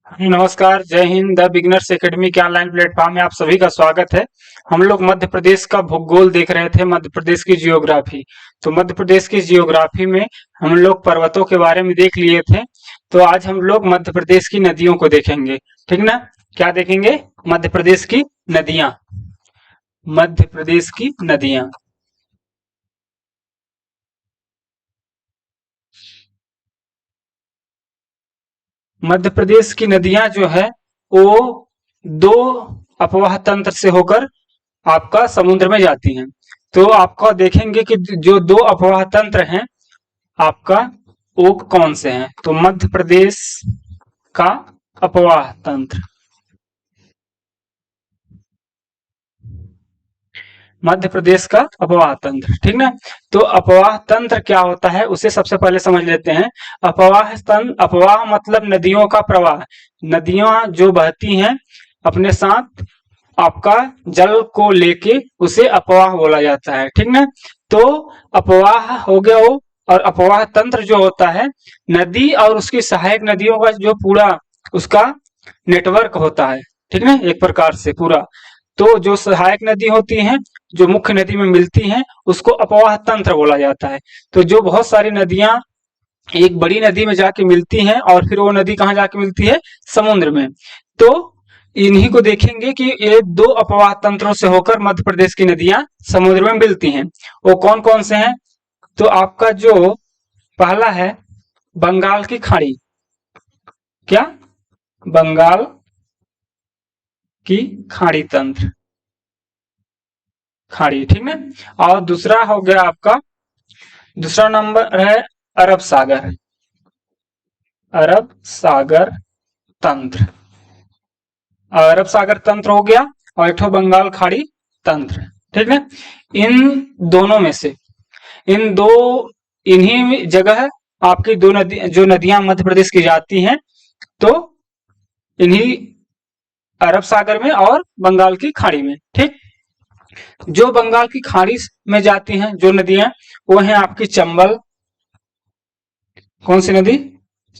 नमस्कार, जय Hind. The beginners academy के ऑनलाइन प्लेटफॉर्म में आप सभी का स्वागत है। हम लोग मध्य प्रदेश का भूगोल देख रहे थे, मध्य प्रदेश की जियोग्राफी। तो मध्य प्रदेश की जियोग्राफी में हम लोग पर्वतों के बारे में देख लिए थे। तो आज हम लोग मध्य प्रदेश की नदियों को देखेंगे, ठीक ना। क्या देखेंगे? मध्य प्रदेश की नदियां। मध्य प्रदेश की नदियां। मध्य प्रदेश की नदियां जो है वो दो अपवाह तंत्र से होकर आपका समुद्र में जाती हैं। तो आपका देखेंगे कि जो दो अपवाह तंत्र हैं आपका, वो कौन से हैं। तो मध्य प्रदेश का अपवाह तंत्र, मध्य प्रदेश का अपवाह तंत्र, ठीक ना। तो अपवाह तंत्र क्या होता है उसे सबसे पहले समझ लेते हैं। अपवाह तंत्र, अपवाह मतलब नदियों का प्रवाह। नदियां जो बहती हैं अपने साथ आपका जल को लेके उसे अपवाह बोला जाता है, ठीक ना। तो अपवाह हो गया वो, और अपवाह तंत्र जो होता है नदी और उसकी सहायक नदियों का जो पूरा उसका नेटवर्क होता है, ठीक ना, एक प्रकार से पूरा। तो जो सहायक नदी होती हैं जो मुख्य नदी में मिलती हैं उसको अपवाह तंत्र बोला जाता है। तो जो बहुत सारी नदियां एक बड़ी नदी में जाके मिलती हैं और फिर वो नदी कहाँ जाके मिलती है? समुद्र में। तो इन्हीं को देखेंगे कि ये दो अपवाह तंत्रों से होकर मध्य प्रदेश की नदियां समुद्र में मिलती हैं। वो कौन कौन से हैं? तो आपका जो पहला है बंगाल की खाड़ी। क्या? बंगाल की खाड़ी तंत्र, खाड़ी, ठीक ना। और दूसरा हो गया आपका, दूसरा नंबर है अरब सागर, अरब सागर तंत्र। अरब सागर तंत्र हो गया और एक बंगाल खाड़ी तंत्र, ठीक है। इन दोनों में से इन दो इन्हीं जगह आपकी दो नदी, जो नदियां मध्य प्रदेश की जाती हैं, तो इन्हीं अरब सागर में और बंगाल की खाड़ी में, ठीक। जो बंगाल की खाड़ी में जाती हैं जो नदियां, वो है आपकी चंबल। कौन सी नदी?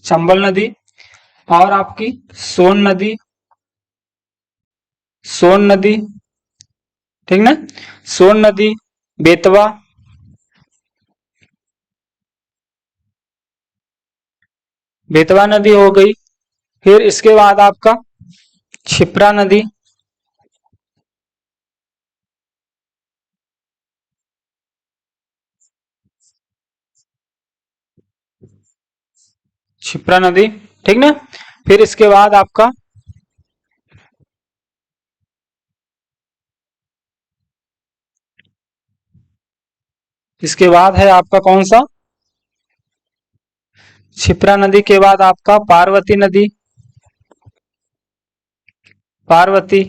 चंबल नदी। और आपकी सोन नदी, सोन नदी, ठीक ना। सोन नदी, बेतवा, बेतवा नदी हो गई। फिर इसके बाद आपका क्षिप्रा नदी, क्षिप्रा नदी, ठीक ना। फिर इसके बाद आपका इसके बाद है आपका कौन सा? क्षिप्रा नदी के बाद आपका पार्वती नदी, पार्वती।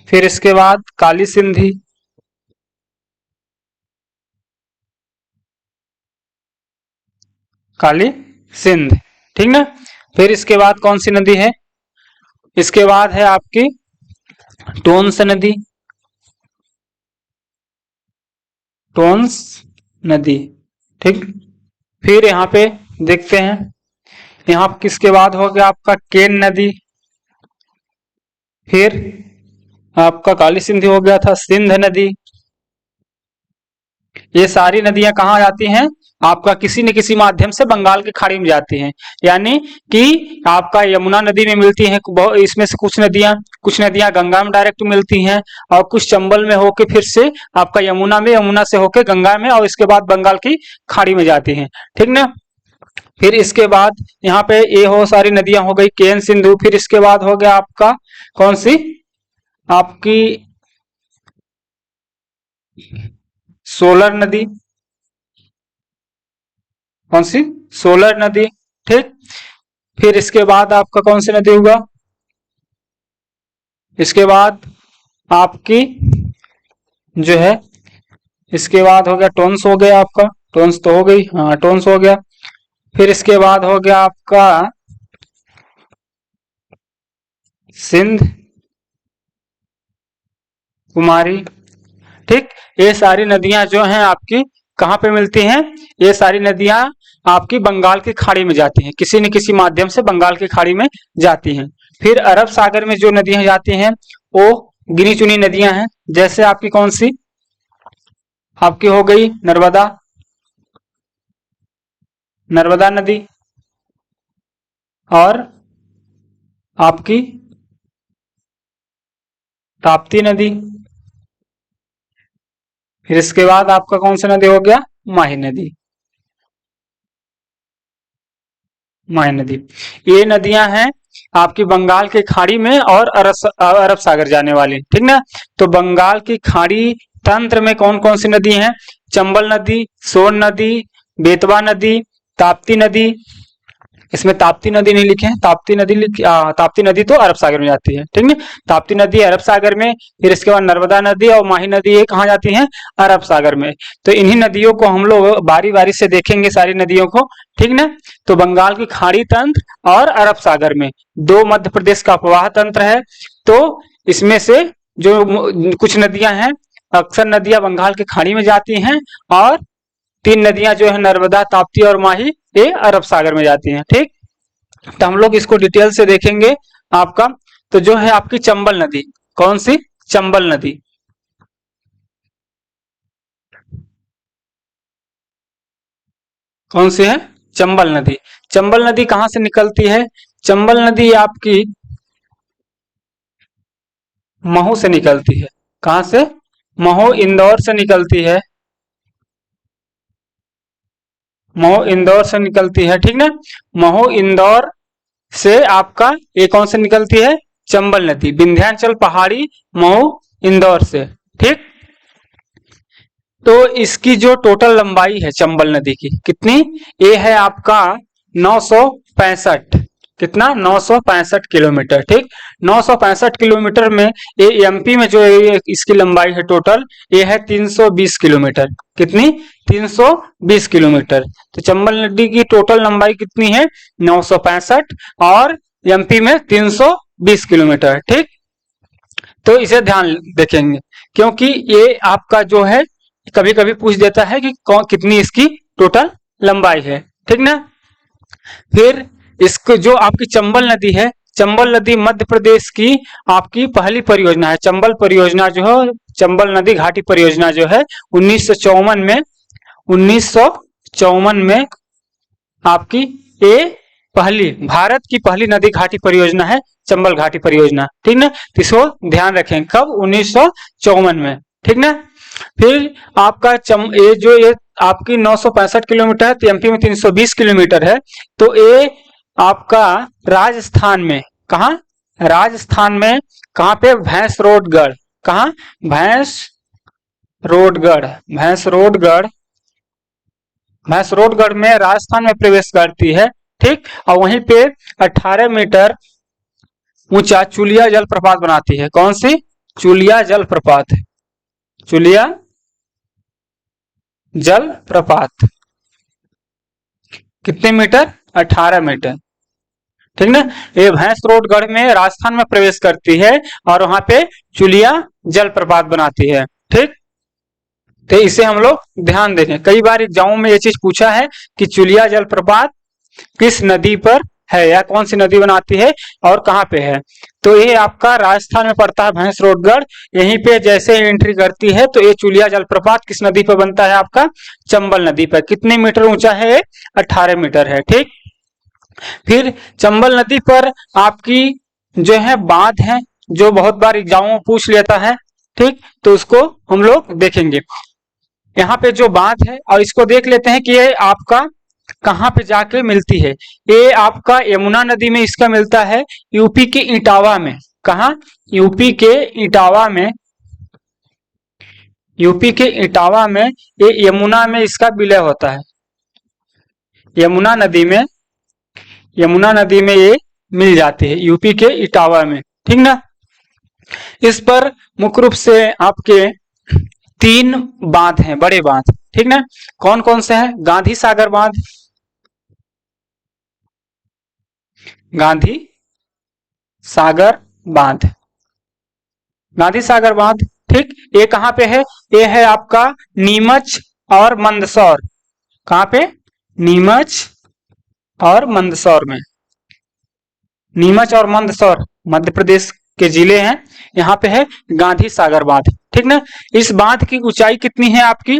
फिर इसके बाद काली सिंधी, काली सिंध, ठीक ना। फिर इसके बाद कौन सी नदी है? इसके बाद है आपकी टोंस नदी, टोंस नदी, ठीक। फिर यहाँ पे देखते हैं, यहाँ किसके बाद हो गया आपका केन नदी। फिर आपका काली सिंधी हो गया था, सिंध नदी। ये सारी नदियां कहाँ जाती हैं? आपका किसी न किसी माध्यम से बंगाल की खाड़ी में जाती हैं। यानी कि आपका यमुना नदी में मिलती हैं इसमें से कुछ नदियां गंगा में डायरेक्ट मिलती हैं, और कुछ चंबल में होके फिर से आपका यमुना में, यमुना से होके गंगा में, और इसके बाद बंगाल की खाड़ी में जाती हैं, ठीक ना। फिर इसके बाद यहाँ पे ये हो सारी नदियां हो गई केन सिंधु। फिर इसके बाद हो गया आपका कौन सी? आपकी सोलर नदी। कौन सी? सोलर नदी, ठीक। फिर इसके बाद आपका कौन सी नदी होगा? इसके बाद आपकी जो है, इसके बाद हो गया टोंस, हो गया आपका टोंस, तो हो गई, हाँ टोंस हो गया। फिर इसके बाद हो गया आपका सिंध कुमारी, ठीक। ये सारी नदियां जो हैं आपकी कहाँ पे मिलती हैं? ये सारी नदियां आपकी बंगाल की खाड़ी में जाती हैं, किसी न किसी माध्यम से बंगाल की खाड़ी में जाती हैं, फिर अरब सागर में जो नदियां जाती हैं वो गिनी चुनी नदियां हैं, जैसे आपकी कौन सी, आपकी हो गई नर्मदा, नर्मदा नदी, और आपकी ताप्ती नदी। फिर इसके बाद आपका कौन सा नदी हो गया, माही नदी, माही नदी। ये नदियां हैं आपकी बंगाल की खाड़ी में और अरब सागर जाने वाली, ठीक ना। तो बंगाल की खाड़ी तंत्र में कौन कौन सी नदी हैं, चंबल नदी, सोन नदी, बेतवा नदी, ताप्ती नदी। इसमें ताप्ती नदी नहीं लिखे हैं, ताप्ती नदी तो अरब सागर में जाती है, ठीक है। ताप्ती नदी अरब सागर में, फिर इसके बाद नर्मदा नदी और माही नदी ये कहाँ जाती हैं, अरब सागर में। तो इन्हीं नदियों को हम लोग बारी बारी से देखेंगे, सारी नदियों को, ठीक ना। तो बंगाल की खाड़ी तंत्र और अरब सागर में दो मध्य प्रदेश का अपवाह तंत्र है। तो इसमें से जो कुछ नदियां हैं, अक्सर नदियां बंगाल की खाड़ी में जाती हैं, और तीन नदियां जो है नर्मदा, ताप्ती और माही, ये अरब सागर में जाती हैं, ठीक। तो हम लोग इसको डिटेल से देखेंगे आपका। तो जो है आपकी चंबल नदी, कौन सी, चंबल नदी, कौन सी है, चंबल नदी। चंबल नदी कहां से निकलती है, चंबल नदी आपकी महू से निकलती है, कहां से, महू इंदौर से निकलती है, महू इंदौर से निकलती है, ठीक ना। महू इंदौर से आपका ये कौन से निकलती है, चंबल नदी, विंध्याचल पहाड़ी, महू इंदौर से, ठीक। तो इसकी जो टोटल लंबाई है चंबल नदी की कितनी, ये है आपका 965, कितना, 965 किलोमीटर, ठीक। 965 किलोमीटर में ये एमपी में जो इसकी लंबाई है टोटल, ये है 320 किलोमीटर, कितनी, 320 किलोमीटर। तो चंबल नदी की टोटल लंबाई कितनी है, 965, और एमपी में 320 किलोमीटर, ठीक। तो इसे ध्यान देखेंगे, क्योंकि ये आपका जो है कभी कभी पूछ देता है कि कितनी इसकी टोटल लंबाई है, ठीक ना। फिर इसको जो आपकी चंबल नदी है, चंबल नदी मध्य प्रदेश की आपकी पहली परियोजना है। चंबल परियोजना जो है, चंबल नदी घाटी परियोजना जो है 1954 में, 1954 में आपकी ये पहली, भारत की पहली नदी घाटी परियोजना है चंबल घाटी परियोजना, ठीक ना। तो इसको ध्यान रखें, कब, 1954 में, ठीक ना। फिर आपका ये आपकी 965 किलोमीटर है, तो एमपी में 320 किलोमीटर है। तो ये आपका राजस्थान में, कहा, राजस्थान में कहाँ पे, भैंसरोडगढ़, कहा, भैंसरोडगढ़, भैंसरोडगढ़, भैंसरोडगढ़ में राजस्थान में प्रवेश करती है, ठीक। और वहीं पे 18 मीटर ऊंचा चुलिया जलप्रपात बनाती है, कौन सी, चुलिया जलप्रपात, चुलिया जलप्रपात, कितने मीटर, 18 मीटर, ठीक ना। ये भैंसरोडगढ़ में राजस्थान में प्रवेश करती है और वहां पे चुलिया जलप्रपात बनाती है, ठीक। तो इसे हम लोग ध्यान देंगे, कई बार एग्जामों में ये चीज पूछा है कि चुलिया जलप्रपात किस नदी पर है, या कौन सी नदी बनाती है और कहाँ पे है। तो ये आपका राजस्थान में पड़ता है भैंसरोडगढ़, यहीं पे जैसे एंट्री करती है तो ये चुलिया जलप्रपात किस नदी पर बनता है, आपका चंबल नदी पर। कितने मीटर ऊंचा है, 18 मीटर है, ठीक। फिर चंबल नदी पर आपकी जो है बांध है, जो बहुत बार एग्जामों में पूछ लेता है, ठीक। तो उसको हम लोग देखेंगे, यहाँ पे जो बांध है, और इसको देख लेते हैं कि ये आपका कहाँ पे जाके मिलती है। ये आपका यमुना नदी में इसका मिलता है, यूपी के इटावा में, कहा, यूपी के इटावा में, यूपी के इटावा में ये यमुना में इसका विलय होता है, यमुना नदी में, यमुना नदी में ये मिल जाती है यूपी के इटावा में, ठीक ना। इस पर मुख्य रूप से आपके 3 बांध हैं, बड़े बांध, ठीक ना। कौन कौन से हैं, गांधी सागर बांध, गांधी सागर बांध, गांधी सागर बांध, ठीक। ये कहां पे है, ये है आपका नीमच और मंदसौर, कहां पे, नीमच और मंदसौर में, नीमच और मंदसौर मध्य प्रदेश के जिले हैं। यहाँ पे है गांधी सागर बांध, ठीक ना। इस बांध की ऊंचाई कितनी है आपकी,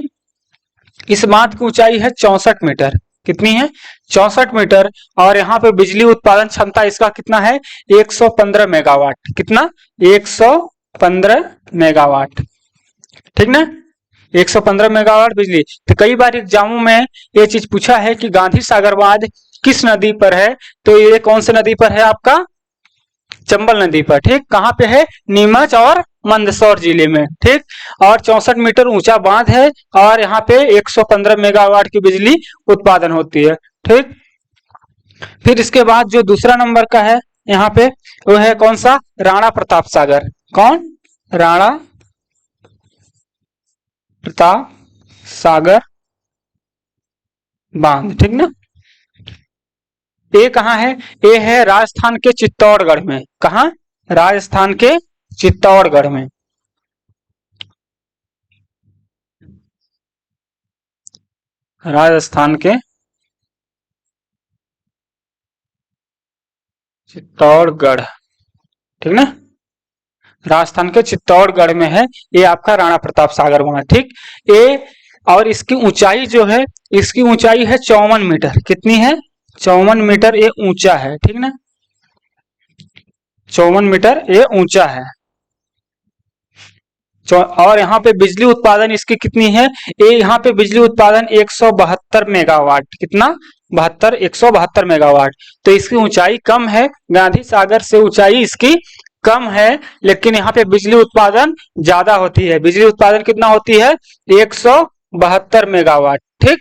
इस बांध की ऊंचाई है 64 मीटर। कितनी है, 64 मीटर। और यहाँ पे बिजली उत्पादन क्षमता इसका कितना है, 115 मेगावाट। कितना, 115 मेगावाट, ठीक ना, 115 मेगावाट बिजली। तो कई बार एग्जामों में ये चीज पूछा है कि गांधी सागर बांध किस नदी पर है, तो ये कौन सी नदी पर है आपका, चंबल नदी पर, ठीक। कहाँ पे है, नीमच और मंदसौर जिले में, ठीक। और 64 मीटर ऊंचा बांध है और यहाँ पे 115 मेगावाट की बिजली उत्पादन होती है, ठीक। फिर इसके बाद जो दूसरा नंबर का है यहाँ पे, वो है कौन सा, राणा प्रताप सागर। कौन, राणा प्रताप सागर बांध, ठीक ना। ये कहाँ है, ये है राजस्थान के चित्तौड़गढ़ में। कहाँ, राजस्थान के चित्तौड़गढ़ में। राजस्थान के चित्तौड़गढ़, ठीक ना, राजस्थान के चित्तौड़गढ़ में है ये आपका राणा प्रताप सागर बांध, ठीक। ये और इसकी ऊंचाई जो है, इसकी ऊंचाई है 54 मीटर। कितनी है, 54 मीटर ये ऊंचा है, ठीक ना, 54 मीटर ये ऊंचा है। और यहाँ पे बिजली उत्पादन इसकी कितनी है, ये यहाँ पे बिजली उत्पादन 172 मेगावाट। कितना, 172 मेगावाट। तो इसकी ऊंचाई कम है, गांधी सागर से ऊंचाई इसकी कम है, लेकिन यहाँ पे बिजली उत्पादन ज्यादा होती है। बिजली उत्पादन कितना होती है, 172 मेगावाट, ठीक।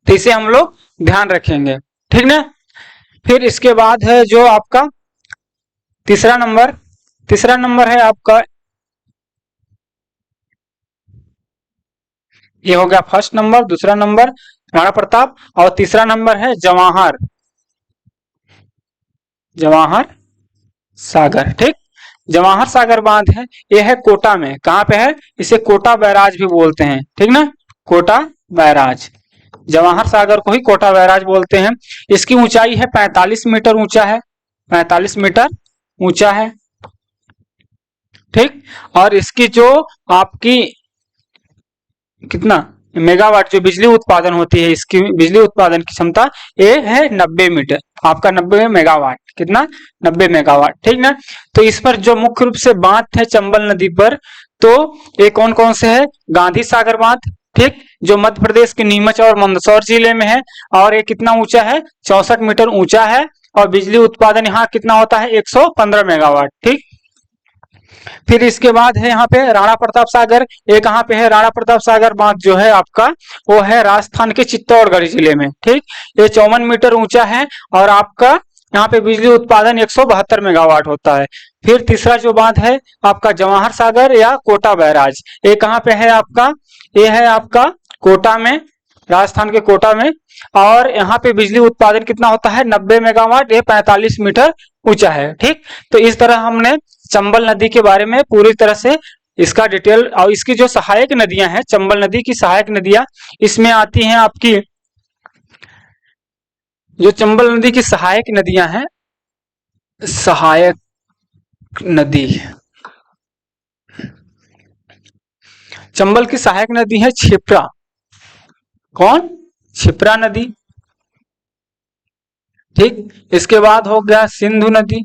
तो इसे हम लोग ध्यान रखेंगे, ठीक ना। फिर इसके बाद है जो आपका तीसरा नंबर, तीसरा नंबर है आपका, ये हो गया फर्स्ट नंबर, दूसरा नंबर राणा प्रताप, और तीसरा नंबर है जवाहर, जवाहर सागर, ठीक। जवाहर सागर बांध है, ये है कोटा में। कहाँ पे है, इसे कोटा बैराज भी बोलते हैं, ठीक ना, कोटा बैराज। जवाहर सागर को ही कोटा बैराज बोलते हैं। इसकी ऊंचाई है 45 मीटर ऊंचा है, 45 मीटर ऊंचा है, ठीक। और इसकी जो आपकी कितना मेगावाट जो बिजली उत्पादन होती है, इसकी बिजली उत्पादन की क्षमता ये है 90 मीटर, आपका 90 मेगावाट। कितना, 90 मेगावाट, ठीक ना। तो इस पर जो मुख्य रूप से बांध है चंबल नदी पर, तो ये कौन कौन से है, गांधी सागर बांध, ठीक, जो मध्य प्रदेश के नीमच और मंदसौर जिले में है। और ये कितना ऊंचा है, 64 मीटर ऊंचा है। और बिजली उत्पादन यहाँ कितना होता है, 115 मेगावाट, ठीक। फिर इसके बाद है यहाँ पे राणा प्रताप सागर। ये कहाँ पे है, राणा प्रताप सागर बांध जो है आपका, वो है राजस्थान के चित्तौड़गढ़ जिले में, ठीक। ये 54 मीटर ऊंचा है और आपका यहाँ पे बिजली उत्पादन 172 मेगावाट होता है। फिर तीसरा जो बांध है आपका जवाहर सागर या कोटा बैराज, ये कहाँ पे है आपका, ये है आपका कोटा में, राजस्थान के कोटा में। और यहाँ पे बिजली उत्पादन कितना होता है, 90 मेगावाट, ये 45 मीटर ऊंचा है, ठीक। तो इस तरह हमने चंबल नदी के बारे में पूरी तरह से इसका डिटेल, और इसकी जो सहायक नदियां हैं, चंबल नदी की सहायक नदियां इसमें आती हैं आपकी, जो चंबल नदी की सहायक नदियां हैं, सहायक नदी, चंबल की सहायक नदी है क्षिप्रा। कौन, क्षिप्रा नदी, ठीक। इसके बाद हो गया सिंधु नदी,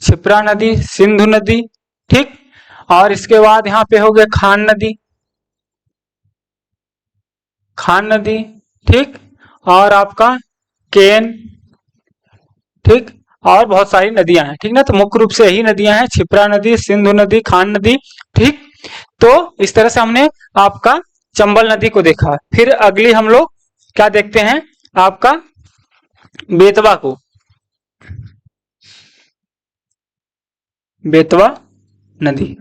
क्षिप्रा नदी, सिंधु नदी, ठीक। और इसके बाद यहाँ पे हो गया खान नदी, खान नदी, ठीक। और आपका केन, ठीक। और बहुत सारी नदियां हैं, ठीक ना। तो मुख्य रूप से यही नदियां हैं, क्षिप्रा नदी, सिंधु नदी, खान नदी, ठीक। तो इस तरह से हमने आपका चंबल नदी को देखा। फिर अगली हम लोग क्या देखते हैं, आपका बेतवा को, बेतवा नदी,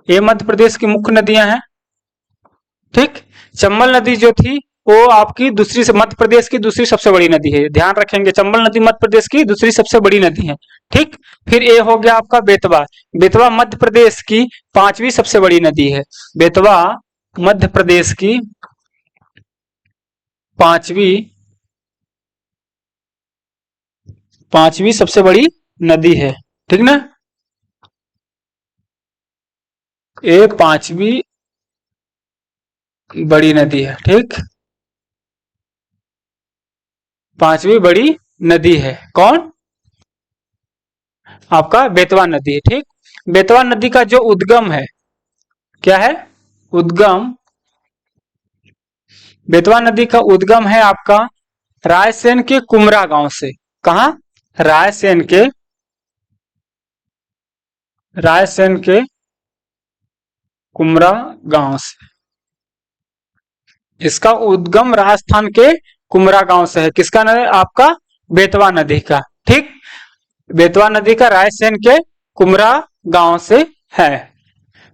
ये मध्य प्रदेश की मुख्य नदियां हैं, ठीक। चंबल नदी जो थी वो आपकी दूसरी, मध्य प्रदेश की दूसरी सबसे बड़ी नदी है, ध्यान रखेंगे, चंबल नदी मध्य प्रदेश की दूसरी सबसे बड़ी नदी है, ठीक। फिर ये हो गया आपका बेतवा, बेतवा मध्य प्रदेश की 5वीं सबसे बड़ी नदी है। बेतवा मध्य प्रदेश की 5वीं 5वीं सबसे बड़ी नदी है, ठीक ना। ये 5वीं बड़ी नदी है, ठीक। 5वीं बड़ी नदी है कौन? आपका बेतवा नदी है, ठीक। बेतवा नदी का जो उद्गम है, क्या है? उद्गम, बेतवा नदी का उद्गम है आपका रायसेन के कुमरा गांव से। कहा? रायसेन के, रायसेन के कुमरा गांव से। इसका उद्गम राजस्थान के कुमरा गांव से है। किसका नदी? आपका बेतवा नदी का, ठीक। बेतवा नदी का रायसेन के कुमरा गांव से है।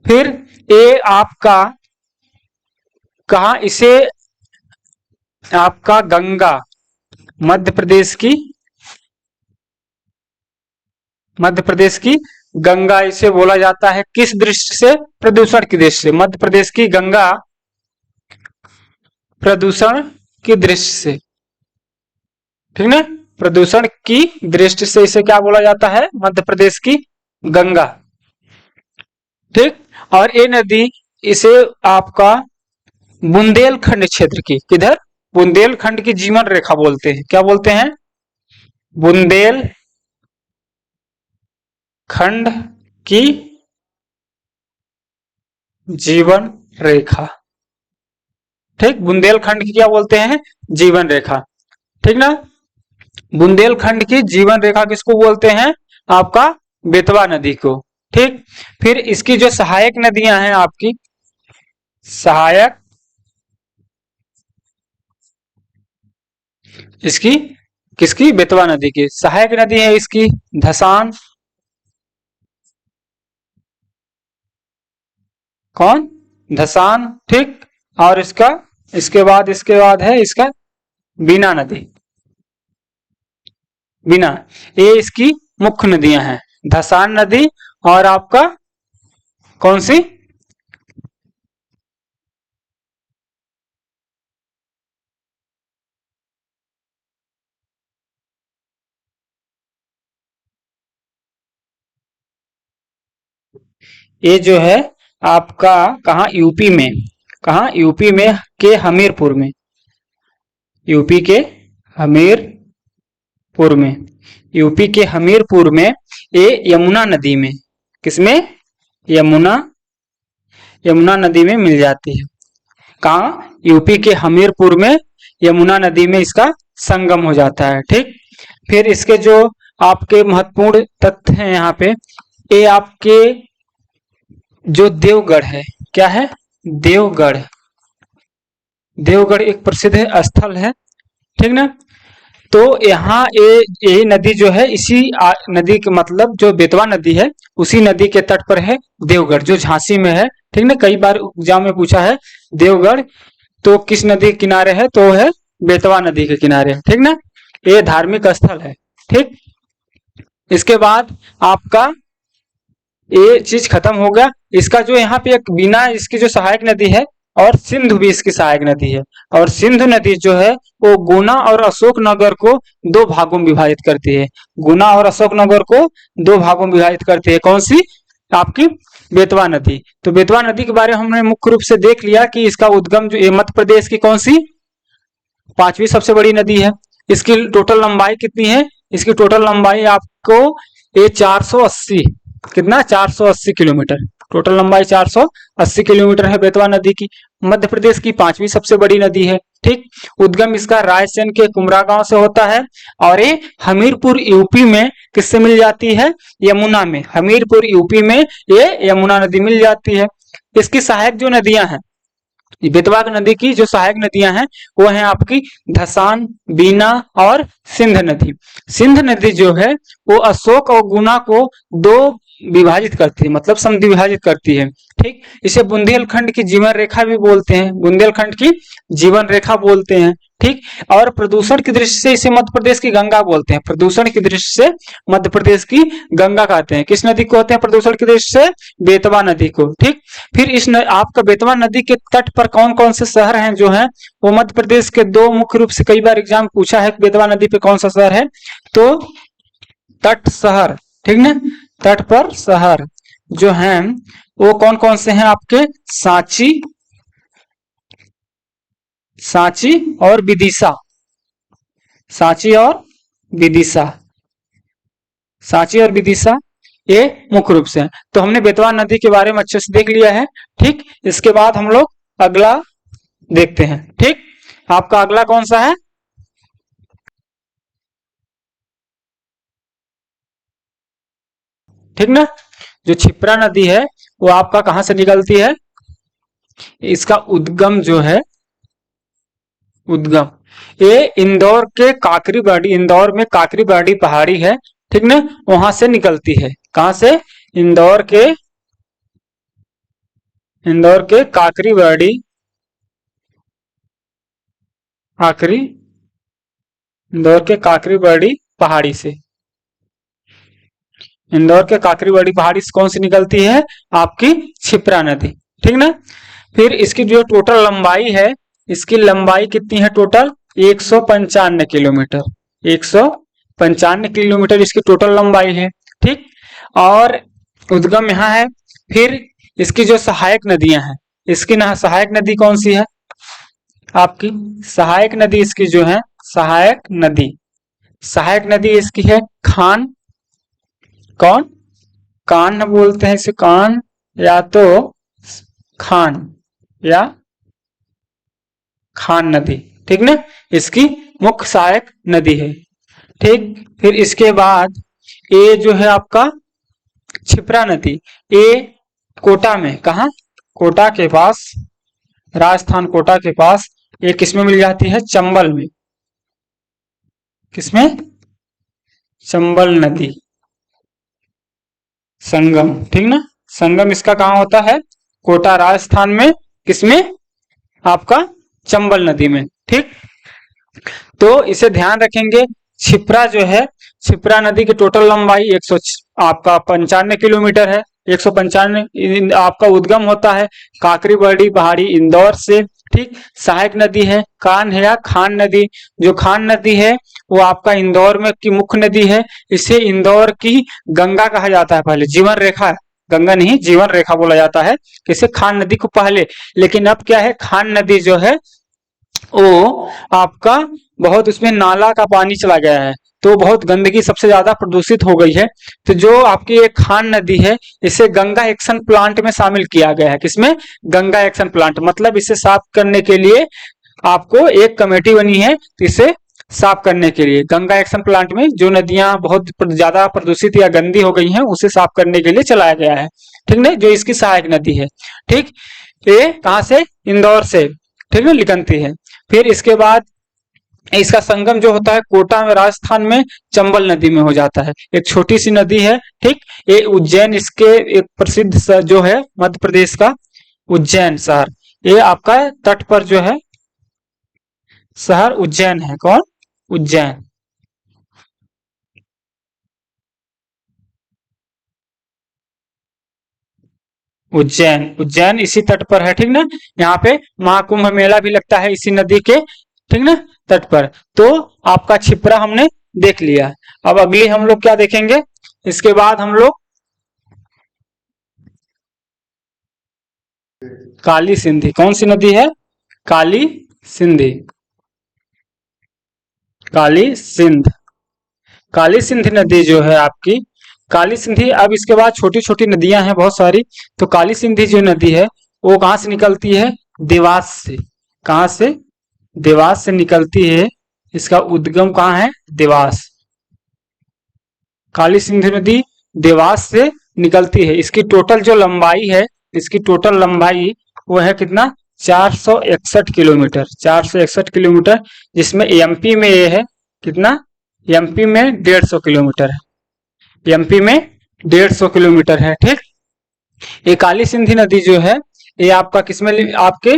फिर ये आपका कहा? इसे आपका गंगा, मध्य प्रदेश की, मध्य प्रदेश की गंगा इसे बोला जाता है। किस दृष्टि से? प्रदूषण की दृष्टि से। मध्य प्रदेश की गंगा प्रदूषण की दृष्टि से, ठीक ना। प्रदूषण की दृष्टि से इसे क्या बोला जाता है? मध्य प्रदेश की गंगा, ठीक। और ये नदी इसे आपका बुंदेलखंड क्षेत्र की, किधर? बुंदेलखंड की जीवन रेखा बोलते हैं। क्या बोलते हैं? बुंदेल खंड की जीवन रेखा, ठीक। बुंदेलखंड की क्या बोलते हैं? जीवन रेखा, ठीक ना। बुंदेलखंड की जीवन रेखा किसको बोलते हैं? आपका बेतवा नदी को, ठीक। फिर इसकी जो सहायक नदियां हैं आपकी, सहायक, इसकी किसकी? बेतवा नदी की सहायक नदी है इसकी धसान, कौन? धसान, ठीक। और इसके बाद है इसका बीना नदी, बीना। ये इसकी मुख्य नदियां हैं, धसान नदी और आपका कौन सी? ये जो है आपका कहा? यूपी में, कहा? यूपी में के हमीरपुर में, यूपी के हमीरपुर में, यूपी के हमीरपुर में ये यमुना नदी में, किसमें? यमुना, यमुना नदी में मिल जाती है। कहा? यूपी के हमीरपुर में यमुना नदी में इसका संगम हो जाता है, ठीक। फिर इसके जो आपके महत्वपूर्ण तथ्य हैं यहाँ पे, ये आपके जो देवगढ़ है, क्या है? देवगढ़, देवगढ़ एक प्रसिद्ध स्थल है, ठीक ना। तो यहाँ ये नदी जो है इसी नदी के मतलब जो बेतवा नदी है उसी नदी के तट पर है देवगढ़, जो झांसी में है, ठीक ना। कई बार एग्जाम में पूछा है देवगढ़ तो किस नदी के किनारे है? तो है बेतवा नदी के किनारे, ठीक ना। ये धार्मिक स्थल है, ठीक। इसके बाद आपका ये चीज खत्म हो गया। इसका जो यहाँ पे एक बीना इसकी जो सहायक नदी है और सिंधु भी इसकी सहायक नदी है। और सिंधु नदी जो है वो गुना और अशोकनगर को दो भागों में विभाजित करती है। गुना और अशोकनगर को दो भागों में विभाजित करती है। कौन सी? आपकी बेतवा नदी। तो बेतवा नदी के बारे में हमने मुख्य रूप से देख लिया कि इसका उद्गम जो मध्य प्रदेश की कौन सी 5वीं सबसे बड़ी नदी है। इसकी टोटल लंबाई कितनी है? इसकी टोटल लंबाई आपको ये 480, कितना? 480 किलोमीटर। टोटल लंबाई 480 किलोमीटर है बेतवा नदी की। मध्य प्रदेश की 5वीं सबसे बड़ी नदी है, ठीक। उद्गम इसका रायसेन के कुमरा गांव से होता है और ये हमीरपुर यूपी में किससे मिल जाती है? यमुना में। हमीरपुर यूपी में ये यमुना नदी मिल जाती है। इसकी सहायक जो नदियां हैं, बेतवा नदी की जो सहायक नदियां हैं वो हैं आपकी धसान, बीना और सिंध नदी। सिंध नदी जो है वो अशोक और गुना को दो विभाजित करती है, मतलब समद्वि विभाजित करती है, ठीक। इसे बुंदेलखंड की जीवन रेखा भी बोलते हैं, बुंदेलखंड की जीवन रेखा बोलते हैं, ठीक। और प्रदूषण की दृष्टि से इसे मध्य प्रदेश की गंगा बोलते हैं, प्रदूषण की दृष्टि से मध्य प्रदेश की गंगा कहते हैं। किस नदी को कहते हैं प्रदूषण की दृष्टि से? बेतवा नदी को, ठीक। फिर आपका बेतवा नदी के तट पर कौन कौन से शहर हैं जो हैं वो मध्य प्रदेश के? दो मुख्य रूप से कई बार एग्जाम पूछा है, बेतवा नदी पे कौन सा शहर है? तो तट शहर, ठीक ना, तट पर शहर जो हैं वो कौन कौन से हैं आपके? सांची, सांची और विदिशा, सांची और विदिशा, सांची और विदिशा, ये मुख्य रूप से है। तो हमने बेतवा नदी के बारे में अच्छे से देख लिया है, ठीक। इसके बाद हम लोग अगला देखते हैं, ठीक। आपका अगला कौन सा है? ठीक ना, जो क्षिप्रा नदी है वो आपका कहां से निकलती है? इसका उद्गम जो है, उद्गम ये इंदौर के काकरीबाड़ी, इंदौर में काकरीबाड़ी पहाड़ी है, ठीक ना, वहां से निकलती है। कहां से? इंदौर के, इंदौर के काकरीबाड़ी, काकरी, इंदौर के काकरीबाड़ी पहाड़ी से, इंदौर के काकरीबाड़ी पहाड़ी से कौन सी निकलती है? आपकी क्षिप्रा नदी, ठीक ना। फिर इसकी जो टोटल लंबाई है, इसकी लंबाई कितनी है टोटल? 195 किलोमीटर, 195 किलोमीटर इसकी टोटल लंबाई है, ठीक। और उद्गम यहाँ है। फिर इसकी जो सहायक नदियां हैं, इसकी ना सहायक नदी कौन सी है आपकी? सहायक नदी इसकी जो है, सहायक नदी, सहायक नदी इसकी है खान, कौन? कान बोलते हैं इसे, कान या तो खान या खान नदी, ठीक ना, इसकी मुख्य सहायक नदी है, ठीक। फिर इसके बाद ये जो है आपका क्षिप्रा नदी, ये कोटा में, कहा? कोटा के पास, राजस्थान कोटा के पास, ये किसमें मिल जाती है? चंबल में। किसमें? चंबल नदी, संगम, ठीक ना, संगम इसका कहां होता है? कोटा राजस्थान में, किसमें? आपका चंबल नदी में, ठीक। तो इसे ध्यान रखेंगे, क्षिप्रा जो है, क्षिप्रा नदी की टोटल लंबाई 100 आपका 95 किलोमीटर है, 195 आपका उद्गम होता है काकरीबाड़ी पहाड़ी इंदौर से, ठीक। सहायक नदी है कान है या खान नदी, जो खान नदी है वो आपका इंदौर में की मुख्य नदी है, इसे इंदौर की गंगा कहा जाता है, पहले जीवन रेखा, गंगा नहीं जीवन रेखा बोला जाता है, किसे? खान नदी को पहले। लेकिन अब क्या है, खान नदी जो है वो आपका बहुत उसमें नाला का पानी चला गया है, तो बहुत गंदगी सबसे ज्यादा प्रदूषित हो गई है। तो जो आपकी एक खान नदी है, इसे गंगा एक्शन प्लांट में शामिल किया गया है। किसमें? गंगा एक्शन प्लांट, मतलब इसे साफ करने के लिए आपको एक कमेटी बनी है, तो इसे साफ करने के लिए गंगा एक्शन प्लांट में जो नदियां बहुत ज्यादा प्रदूषित या गंदी हो गई हैं उसे साफ करने के लिए चलाया गया है, ठीक ना, जो इसकी सहायक नदी है, ठीक। ये कहां से? इंदौर से, ठीक है, निकलती है। फिर इसके बाद इसका संगम जो होता है कोटा में राजस्थान में चंबल नदी में हो जाता है, एक छोटी सी नदी है, ठीक। ये उज्जैन इसके एक प्रसिद्ध जो है मध्य प्रदेश का उज्जैन शहर, ये आपका तट पर जो है शहर उज्जैन है, कौन? उज्जैन, उज्जैन, उज्जैन इसी तट पर है, ठीक ना। यहाँ पे महाकुंभ मेला भी लगता है इसी नदी के, ठीक ना, तट पर। तो आपका क्षिप्रा हमने देख लिया। अब अगली हम लोग क्या देखेंगे? इसके बाद हम लोग काली सिंधी, कौन सी नदी है? काली सिंधी, काली सिंध, काली सिंध नदी जो है आपकी, काली सिंधी। अब इसके बाद छोटी छोटी नदियां हैं बहुत सारी, तो काली सिंधी जो नदी है वो कहां से निकलती है? देवास से, कहां से? देवास से निकलती है, इसका उद्गम कहां है? देवास, काली सिंधु नदी देवास से निकलती है। इसकी टोटल जो लंबाई है, इसकी टोटल लंबाई वो है कितना? 461 किलोमीटर, 461 किलोमीटर, जिसमें एमपी में ये है कितना? एमपी में 150 किलोमीटर है, एमपी में 150 किलोमीटर है, ठीक। ये काली सिंधी नदी जो है ये आपका किसमें आपके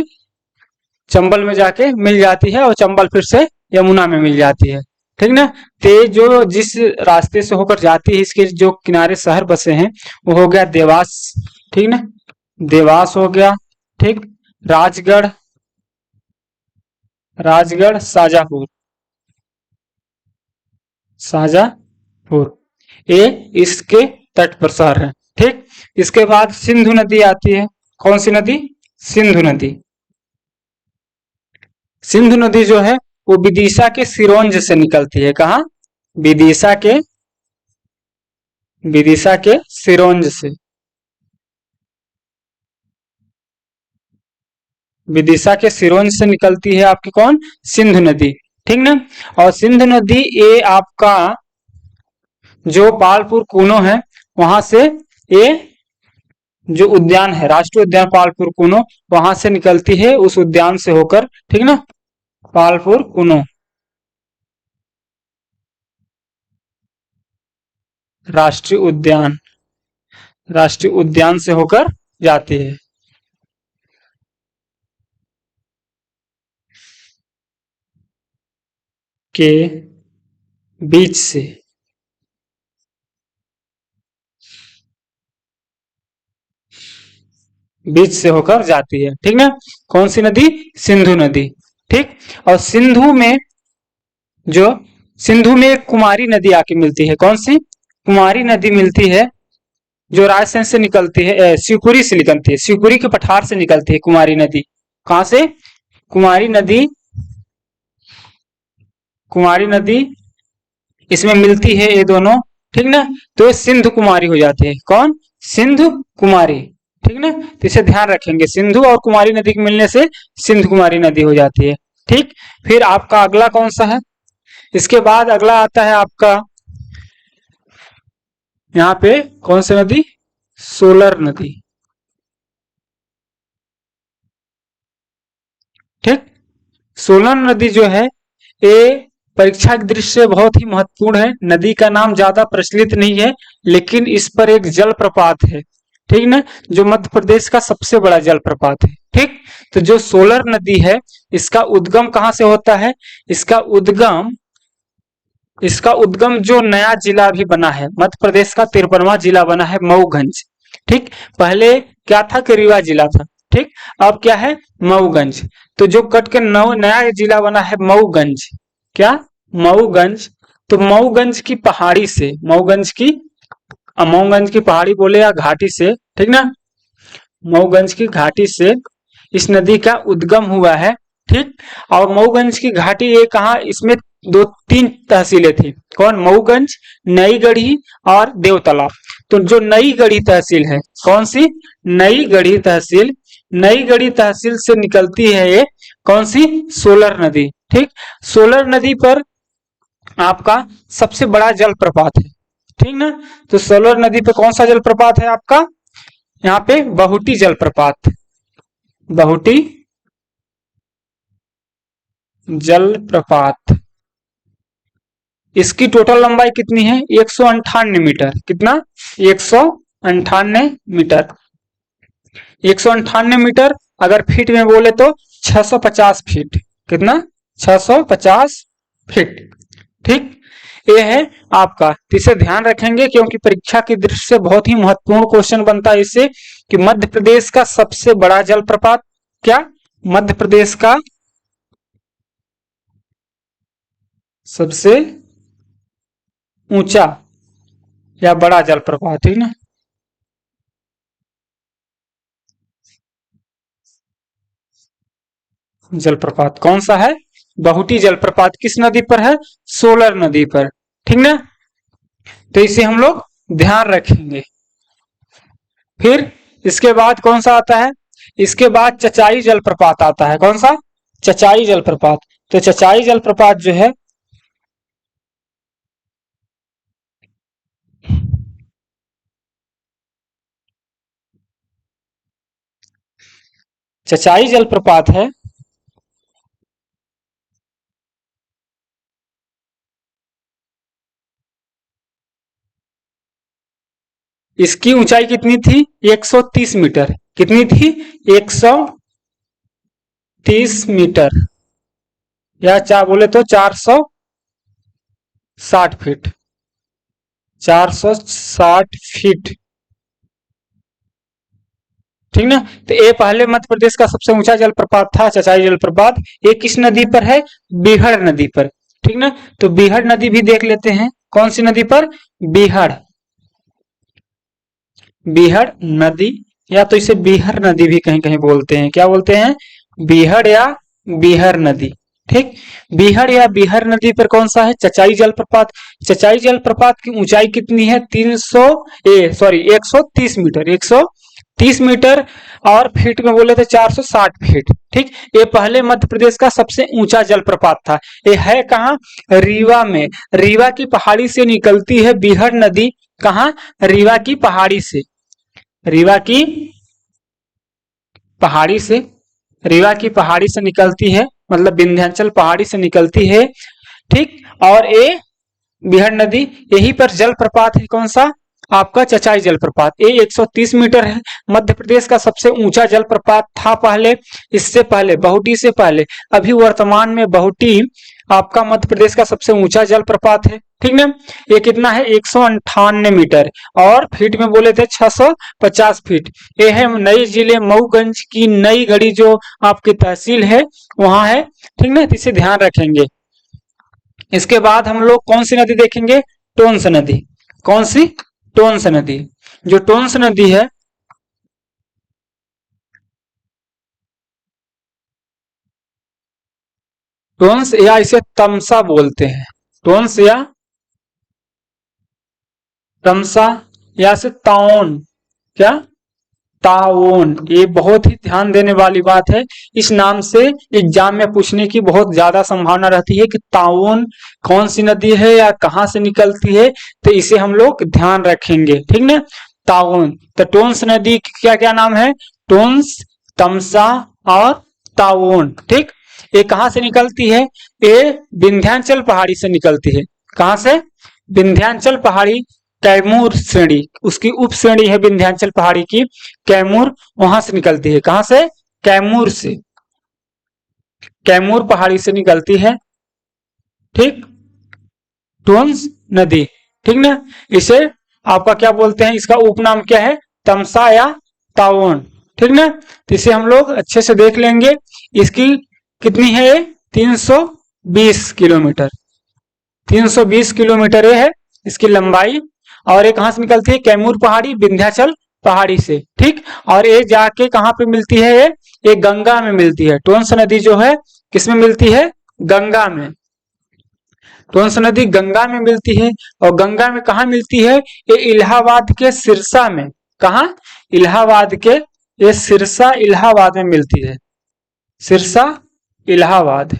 चंबल में जाके मिल जाती है और चंबल फिर से यमुना में मिल जाती है। ठीक ना। तो जो जिस रास्ते से होकर जाती है इसके जो किनारे शहर बसे हैं वो हो गया देवास। ठीक ना, देवास हो गया। ठीक, राजगढ़, राजगढ़, शाजापुर, शाजापुर, ये इसके तट पर शहर है। ठीक, इसके बाद सिंधु नदी आती है। कौन सी नदी? सिंधु नदी। सिंधु नदी जो है वो विदिशा के सिरोंज से निकलती है। कहा? विदिशा के, विदिशा के सिरोंज से, विदिशा के सिरोंज से निकलती है आपकी कौन? सिंधु नदी। ठीक ना। और सिंधु नदी ये आपका जो पालपुर कूनो है वहां से, ये जो उद्यान है राष्ट्रीय उद्यान पालपुर कूनो, वहां से निकलती है उस उद्यान से होकर। ठीक ना, पालपुर कूनो राष्ट्रीय उद्यान, राष्ट्रीय उद्यान से होकर जाती है। के बीच से, बीच से होकर जाती है। ठीक ना। कौन सी नदी? सिंधु नदी। ठीक, और सिंधु में जो, सिंधु में एक कुमारी नदी आके मिलती है। कौन सी? कुमारी नदी मिलती है जो राजस्थान से निकलती है, शिवपुरी से निकलती है, शिवपुरी के पठार से निकलती है कुमारी नदी। कहां से? कुमारी नदी, कुमारी नदी इसमें मिलती है ये दोनों। ठीक ना, तो ये सिंधु कुमारी हो जाती है। कौन? सिंधु कुमारी। ठीक ना, तो इसे ध्यान रखेंगे, सिंधु और कुमारी नदी के मिलने से सिंधु कुमारी नदी हो जाती है। ठीक, फिर आपका अगला कौन सा है? इसके बाद अगला आता है आपका यहाँ पे कौन सी नदी? सोलर नदी। ठीक, सोलर नदी जो है ये परीक्षा की दृष्टि से बहुत ही महत्वपूर्ण है। नदी का नाम ज्यादा प्रचलित नहीं है लेकिन इस पर एक जलप्रपात है। ठीक ना, जो मध्य प्रदेश का सबसे बड़ा जलप्रपात है। ठीक, तो जो सोलर नदी है इसका उद्गम कहां से होता है? इसका उद्गम, इसका उद्गम जो नया जिला भी बना है, मध्य प्रदेश का 53वां जिला बना है मऊगंज। ठीक, पहले क्या था कि रीवा जिला था। ठीक, अब क्या है? मऊगंज। तो जो कट के नया जिला बना है मऊगंज। क्या? मऊगंज। तो मऊगंज की पहाड़ी से, मऊगंज की, मऊगंज की पहाड़ी बोले या घाटी से, ठीक ना, मऊगंज की घाटी से इस नदी का उद्गम हुआ है। ठीक, और मऊगंज की घाटी ये कहा, इसमें दो तीन तहसीलें थी। कौन? मऊगंज, नई गढ़ी और देवतालाब। तो जो नई गढ़ी तहसील है, कौन सी? नई गढ़ी तहसील, नई गढ़ी तहसील से निकलती है ये कौन सी? सोलर नदी। ठीक, सोलर नदी पर आपका सबसे बड़ा जलप्रपात है। ठीक ना, तो सोलर नदी पे कौन सा जलप्रपात है आपका? यहाँ पे बहुटी जलप्रपात, बहुटी जलप्रपात। इसकी टोटल लंबाई कितनी है? 198 मीटर। कितना? 198 मीटर। 198 मीटर अगर फीट में बोले तो 650 फीट। कितना? 650 फीट। ठीक, ये है आपका। इसे ध्यान रखेंगे क्योंकि परीक्षा की दृष्टि से बहुत ही महत्वपूर्ण क्वेश्चन बनता है इससे कि मध्य प्रदेश का सबसे बड़ा जलप्रपात क्या? मध्य प्रदेश का सबसे ऊंचा या बड़ा जलप्रपात। ठीक ना, जलप्रपात कौन सा है? बहुटी जलप्रपात। किस नदी पर है? सोलर नदी पर। ठीक ना, तो इसे हम लोग ध्यान रखेंगे। फिर इसके बाद कौन सा आता है? इसके बाद चचाई जलप्रपात आता है। कौन सा? चचाई जलप्रपात। तो चचाई जलप्रपात जो है चचाई जलप्रपात है, इसकी ऊंचाई कितनी थी? 130 मीटर। कितनी थी? 100 430 मीटर, या क्या बोले तो 460 फीट, 460 फीट। ठीक ना। तो ये पहले मध्य प्रदेश का सबसे ऊंचा जलप्रपात था, चचाई जलप्रपात। ये किस नदी पर है? बीहड़ नदी पर। ठीक ना। तो बीहड़ नदी भी देख लेते हैं, कौन सी नदी पर? बीहड़, बीहड़ नदी, या तो इसे बीहर नदी भी कहीं कहीं बोलते हैं। क्या बोलते हैं? बीहड़ या बीहर नदी। ठीक। बीहड़ या बीहर नदी पर कौन सा है? चचाई जलप्रपात। चचाई जलप्रपात की ऊंचाई कितनी है? 130 मीटर, 130 मीटर, और फीट में बोले तो 460 फीट। ठीक। ये पहले मध्य प्रदेश का सबसे ऊंचा जलप्रपात था। ये है कहाँ? रीवा में। रीवा की पहाड़ी से निकलती है बीहड़ नदी। कहाँ? रीवा की पहाड़ी से। रीवा की पहाड़ी से, रीवा की पहाड़ी से निकलती है, मतलब विंध्याचल पहाड़ी से निकलती है। ठीक। और ये बीहड़ नदी, यहीं पर जलप्रपात है कौन सा? आपका चचाई जलप्रपात। ये 130 मीटर है, मध्य प्रदेश का सबसे ऊंचा जलप्रपात था पहले। इससे पहले, बहुटी से पहले, अभी वर्तमान में बहुटी आपका मध्य प्रदेश का सबसे ऊंचा जलप्रपात है। ठीक ना। ये कितना है? 198 मीटर, और फीट में बोले थे 650 फीट। ये है नई जिले मऊगंज की नई गढ़ी, जो आपकी तहसील है वहां है। ठीक ना। इसे ध्यान रखेंगे। इसके बाद हम लोग कौन सी नदी देखेंगे? टोंस नदी। कौन सी? टोंस नदी। जो टोंस नदी है, टोंस या इसे तमसा बोलते हैं। टोंस या तमसा, या से ताओन, क्या? ताओन। ये बहुत ही ध्यान देने वाली बात है। इस नाम से एग्जाम में पूछने की बहुत ज्यादा संभावना रहती है कि ताओन कौन सी नदी है या कहां से निकलती है, तो इसे हम लोग ध्यान रखेंगे। ठीक ना। ताओन। तो टोंस नदी क्या क्या नाम है? टोंस, तमसा और ताओन। ठीक। ये कहां से निकलती है? ये विंध्याचल पहाड़ी से निकलती है। कहां से? विंध्याचल पहाड़ी, कैमूर श्रेणी, उसकी उप श्रेणी है विंध्याचल पहाड़ी की, कैमूर, वहां से निकलती है। कहां से? कैमूर से, कैमूर पहाड़ी से निकलती है। ठीक। टोंस नदी। ठीक ना। इसे आपका क्या बोलते हैं? इसका उपनाम क्या है? तमसा या ताओन। ठीक ना। तो इसे हम लोग अच्छे से देख लेंगे। इसकी कितनी है? 320 किलोमीटर, 320 किलोमीटर ये है इसकी लंबाई। और ये कहां से निकलती है? कैमूर पहाड़ी, विंध्याचल पहाड़ी से। ठीक। और ये जाके कहां पे मिलती है? ये गंगा में मिलती है। टोंस नदी जो है किसमें मिलती है? गंगा में। टोंस नदी गंगा में मिलती है। और गंगा में कहा मिलती है? ये इलाहाबाद के सिरसा में। कहा? इलाहाबाद के, ये सिरसा इलाहाबाद में मिलती है। सिरसा इलाहाबाद,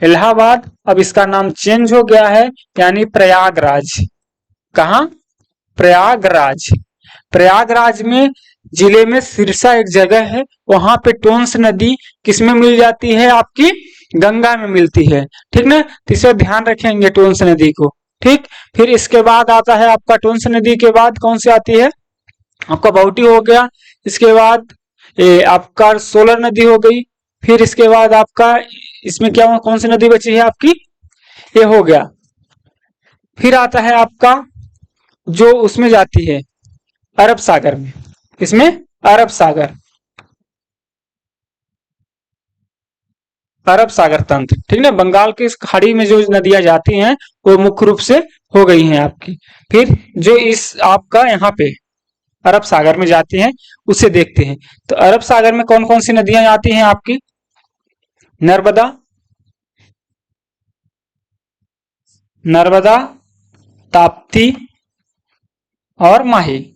इलाहाबाद अब इसका नाम चेंज हो गया है, यानी प्रयागराज। कहा? प्रयागराज। प्रयागराज में, जिले में सिरसा एक जगह है, वहां पे टोंस नदी किसमें मिल जाती है? आपकी गंगा में मिलती है। ठीक ना। तो इसे ध्यान रखेंगे टोंस नदी को। ठीक। फिर इसके बाद आता है आपका, टोंस नदी के बाद कौन सी आती है? आपका बाउटी हो गया। इसके बाद आपका सोलर नदी हो गई। फिर इसके बाद आपका, इसमें क्या, कौन सी नदी बची है आपकी? ये हो गया। फिर आता है आपका, जो उसमें जाती है अरब सागर में। इसमें अरब सागर, अरब सागर तंत्र। ठीक ना। बंगाल की इस खाड़ी में जो नदियां जाती हैं वो मुख्य रूप से हो गई हैं आपकी। फिर जो इस आपका यहाँ पे अरब सागर में जाती हैं उसे देखते हैं। तो अरब सागर में कौन कौन सी नदियां आती हैं आपकी? नर्मदा, नर्मदा, ताप्ती और माही।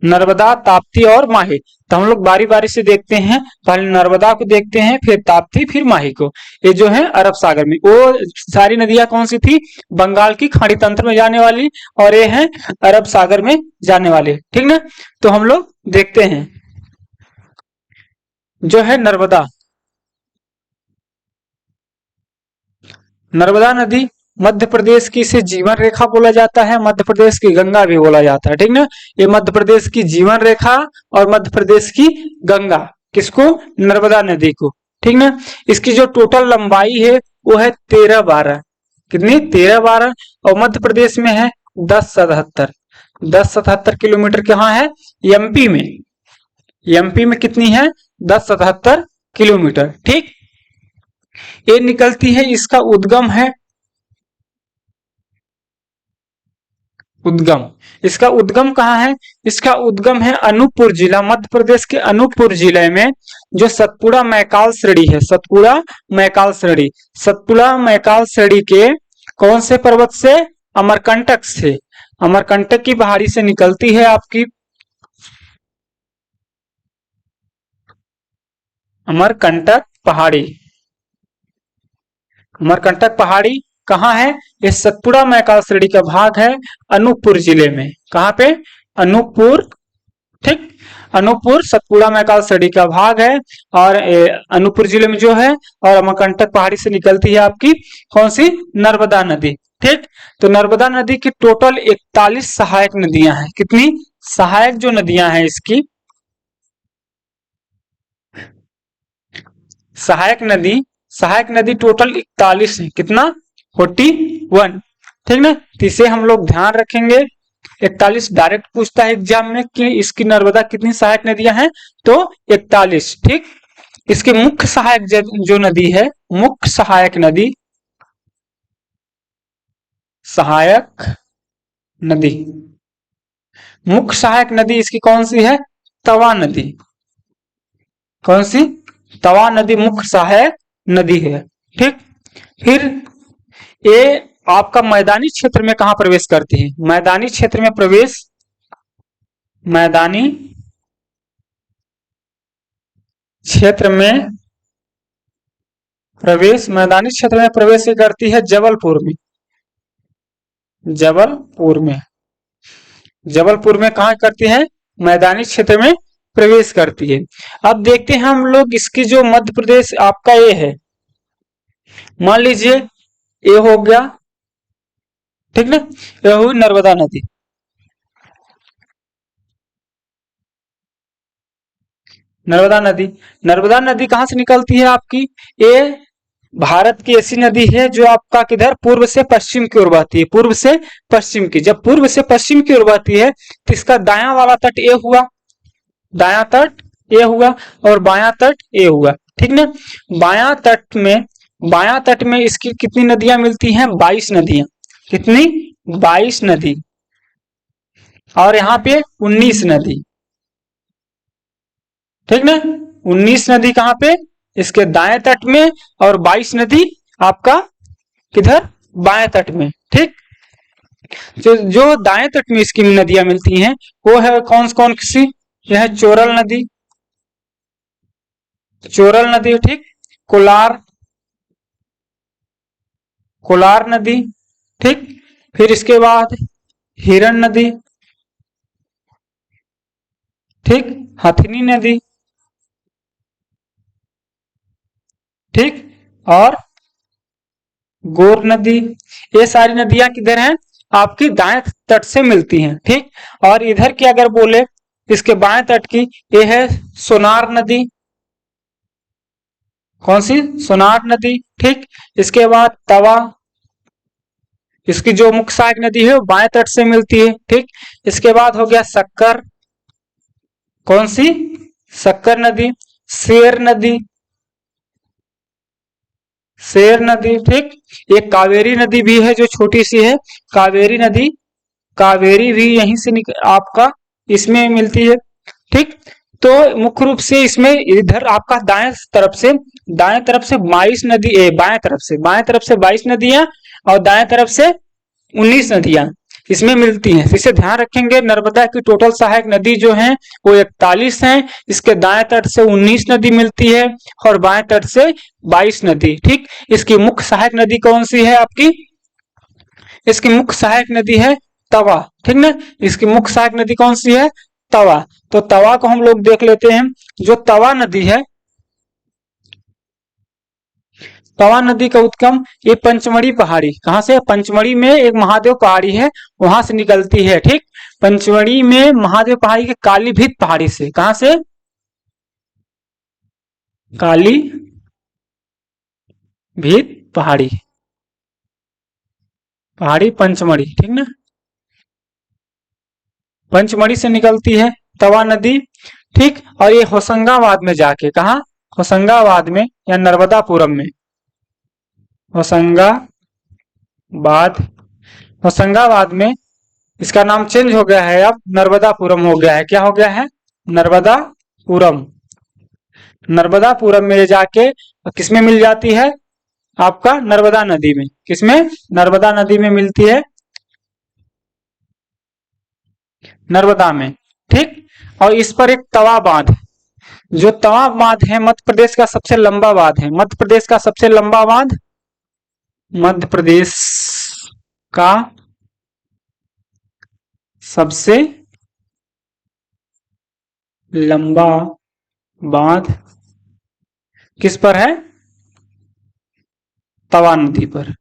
नर्मदा, ताप्ती और माही। तो हम लोग बारी बारी से देखते हैं। पहले नर्मदा को देखते हैं, फिर ताप्ती, फिर माही को। ये जो है अरब सागर में, वो सारी नदियां कौन सी थी? बंगाल की खाड़ी तंत्र में जाने वाली, और ये है अरब सागर में जाने वाली। ठीक ना। तो हम लोग देखते हैं, जो है नर्मदा, नर्मदा नदी मध्य प्रदेश की इसे जीवन रेखा बोला जाता है, मध्य प्रदेश की गंगा भी बोला जाता है, ठीक ना। ये मध्य प्रदेश की जीवन रेखा और मध्य प्रदेश की गंगा, किसको, नर्मदा नदी को, ठीक ना। इसकी जो टोटल लंबाई है वो है 13-12, कितनी, 13-12, और मध्य प्रदेश में है 1077 किलोमीटर। कहाँ है, एमपी में, एमपी में कितनी है, 1077 किलोमीटर, ठीक। ये निकलती है, इसका उद्गम है, उद्गम, इसका उद्गम कहाँ है, इसका उद्गम है अनूपपुर जिला, मध्य प्रदेश के अनूपपुर जिले में जो सतपुड़ा मैकाल श्रेणी है, सतपुड़ा मैकाल श्रेणी, सतपुड़ा मैकाल श्रेणी के कौन से पर्वत से, अमरकंटक से, अमरकंटक की पहाड़ी से निकलती है आपकी अमरकंटक पहाड़ी। अमरकंटक पहाड़ी कहाँ है, ये सतपुड़ा मैकाल श्रेणी का भाग है अनूपपुर जिले में। कहाँ पे, अनूपपुर, ठीक, अनूपपुर सतपुड़ा मैकाल श्रेणी का भाग है, और अनूपपुर जिले में जो है, और अमरकंटक पहाड़ी से निकलती है आपकी कौन सी, नर्मदा नदी, ठीक। तो नर्मदा नदी की टोटल 41 सहायक नदियां हैं, कितनी, सहायक जो नदियां हैं इसकी, सहायक नदी टोटल 41 है, कितना, 41, ठीक ना। तो इसे हम लोग ध्यान रखेंगे, 41 डायरेक्ट पूछता है एग्जाम में कि इसकी नर्मदा कितनी सहायक नदियां हैं, तो 41, ठीक। इसकी मुख्य सहायक जो नदी है, मुख्य सहायक नदी, सहायक नदी, मुख्य सहायक नदी इसकी कौन सी है, तवा नदी, कौन सी, तवा नदी मुख्य सहायक नदी है, ठीक। फिर ये आपका मैदानी क्षेत्र में कहां प्रवेश करती है, मैदानी क्षेत्र में प्रवेश, मैदानी क्षेत्र में प्रवेश, मैदानी क्षेत्र में प्रवेश करती है जबलपुर में, जबलपुर में, जबलपुर में कहा करती है, मैदानी क्षेत्र में प्रवेश करती है। अब देखते हैं हम लोग इसकी जो मध्य प्रदेश आपका ये है, मान लीजिए ये हो गया, ठीक ना, ये हुई नर्मदा नदी, नर्मदा नदी, नर्मदा नदी कहां से निकलती है आपकी, ये भारत की ऐसी नदी है जो आपका किधर, पूर्व से पश्चिम की ओर बहती है, पूर्व से पश्चिम की, जब पूर्व से पश्चिम की ओर बहती है तो इसका दायां वाला तट ए हुआ, दायां तट ए हुआ, और बायां तट ए हुआ, ठीक ना। बायां तट में इसकी कितनी नदियां मिलती हैं, 22 नदियां, कितनी, 22 नदी, और यहाँ पे 19 नदी, ठीक ना, 19 नदी कहां पे, इसके दाएं तट में, और 22 नदी आपका किधर, बाएं तट में, ठीक। जो दाएं तट में इसकी नदियां मिलती हैं वो है कौन कौन सी, यह है चोरल नदी, चोरल नदी, ठीक, कोलार, कोलार नदी, ठीक। फिर इसके बाद हिरण नदी, ठीक, हथनी नदी, ठीक, और गोर नदी, ये सारी नदियां किधर हैं, आपकी दाएं तट से मिलती हैं, ठीक। और इधर की अगर बोले इसके बाएं तट की, ये है सोनार नदी, कौन सी, सोनार नदी, ठीक। इसके बाद तवा, इसकी जो मुख्य सहायक नदी है वो बाएं तट से मिलती है, ठीक। इसके बाद हो गया शक्कर, कौन सी, शक्कर नदी, शेर नदी, शेर नदी, ठीक। एक कावेरी नदी भी है जो छोटी सी है, कावेरी नदी, कावेरी भी यहीं से आपका इसमें मिलती है, ठीक। तो मुख्य रूप से इसमें इधर आपका दाएं तरफ से 22 नदी, बाएं तरफ से 22 नदियां, और दाएं तरफ से 19 नदियां इसमें मिलती हैं। इसे ध्यान रखेंगे, नर्मदा की टोटल सहायक नदी जो है वो 41 है, इसके दाएं तट से 19 नदी मिलती है, और बाएं तट से 22 नदी, ठीक। इसकी मुख्य सहायक नदी कौन सी है आपकी, इसकी मुख्य सहायक नदी है तवा, ठीक ना, इसकी मुख्य सहायक नदी कौन सी है, तवा। तो तवा को हम लोग देख लेते हैं, जो तवा नदी है, तवा नदी का उद्गम ये पंचमढ़ी पहाड़ी, कहां से? पंचमढ़ी में एक महादेव पहाड़ी है, वहां से निकलती है। ठीक, पंचमढ़ी में महादेव पहाड़ी के कालीभीत पहाड़ी से, कहां से? कालीभीत पहाड़ी, पहाड़ी पंचमढ़ी, ठीक ना, पंचमढ़ी से निकलती है तवा नदी। ठीक, और ये होशंगाबाद में जाके, कहा? होशंगाबाद में या नर्मदापुरम में, होशंगाबाद, होशंगाबाद में इसका नाम चेंज हो गया है, अब नर्मदापुरम हो गया है। क्या हो गया है? नर्मदापुरम। नर्मदापुरम में जाके किसमें मिल जाती है? आपका नर्मदा नदी में। किसमें? नर्मदा नदी में मिलती है, नर्मदा में। ठीक, और इस पर एक तवा बांध, जो तवा बांध है मध्य प्रदेश का सबसे लंबा बांध है। मध्य प्रदेश का सबसे लंबा बांध, मध्य प्रदेश का सबसे लंबा बांध किस पर है? तवा नदी पर।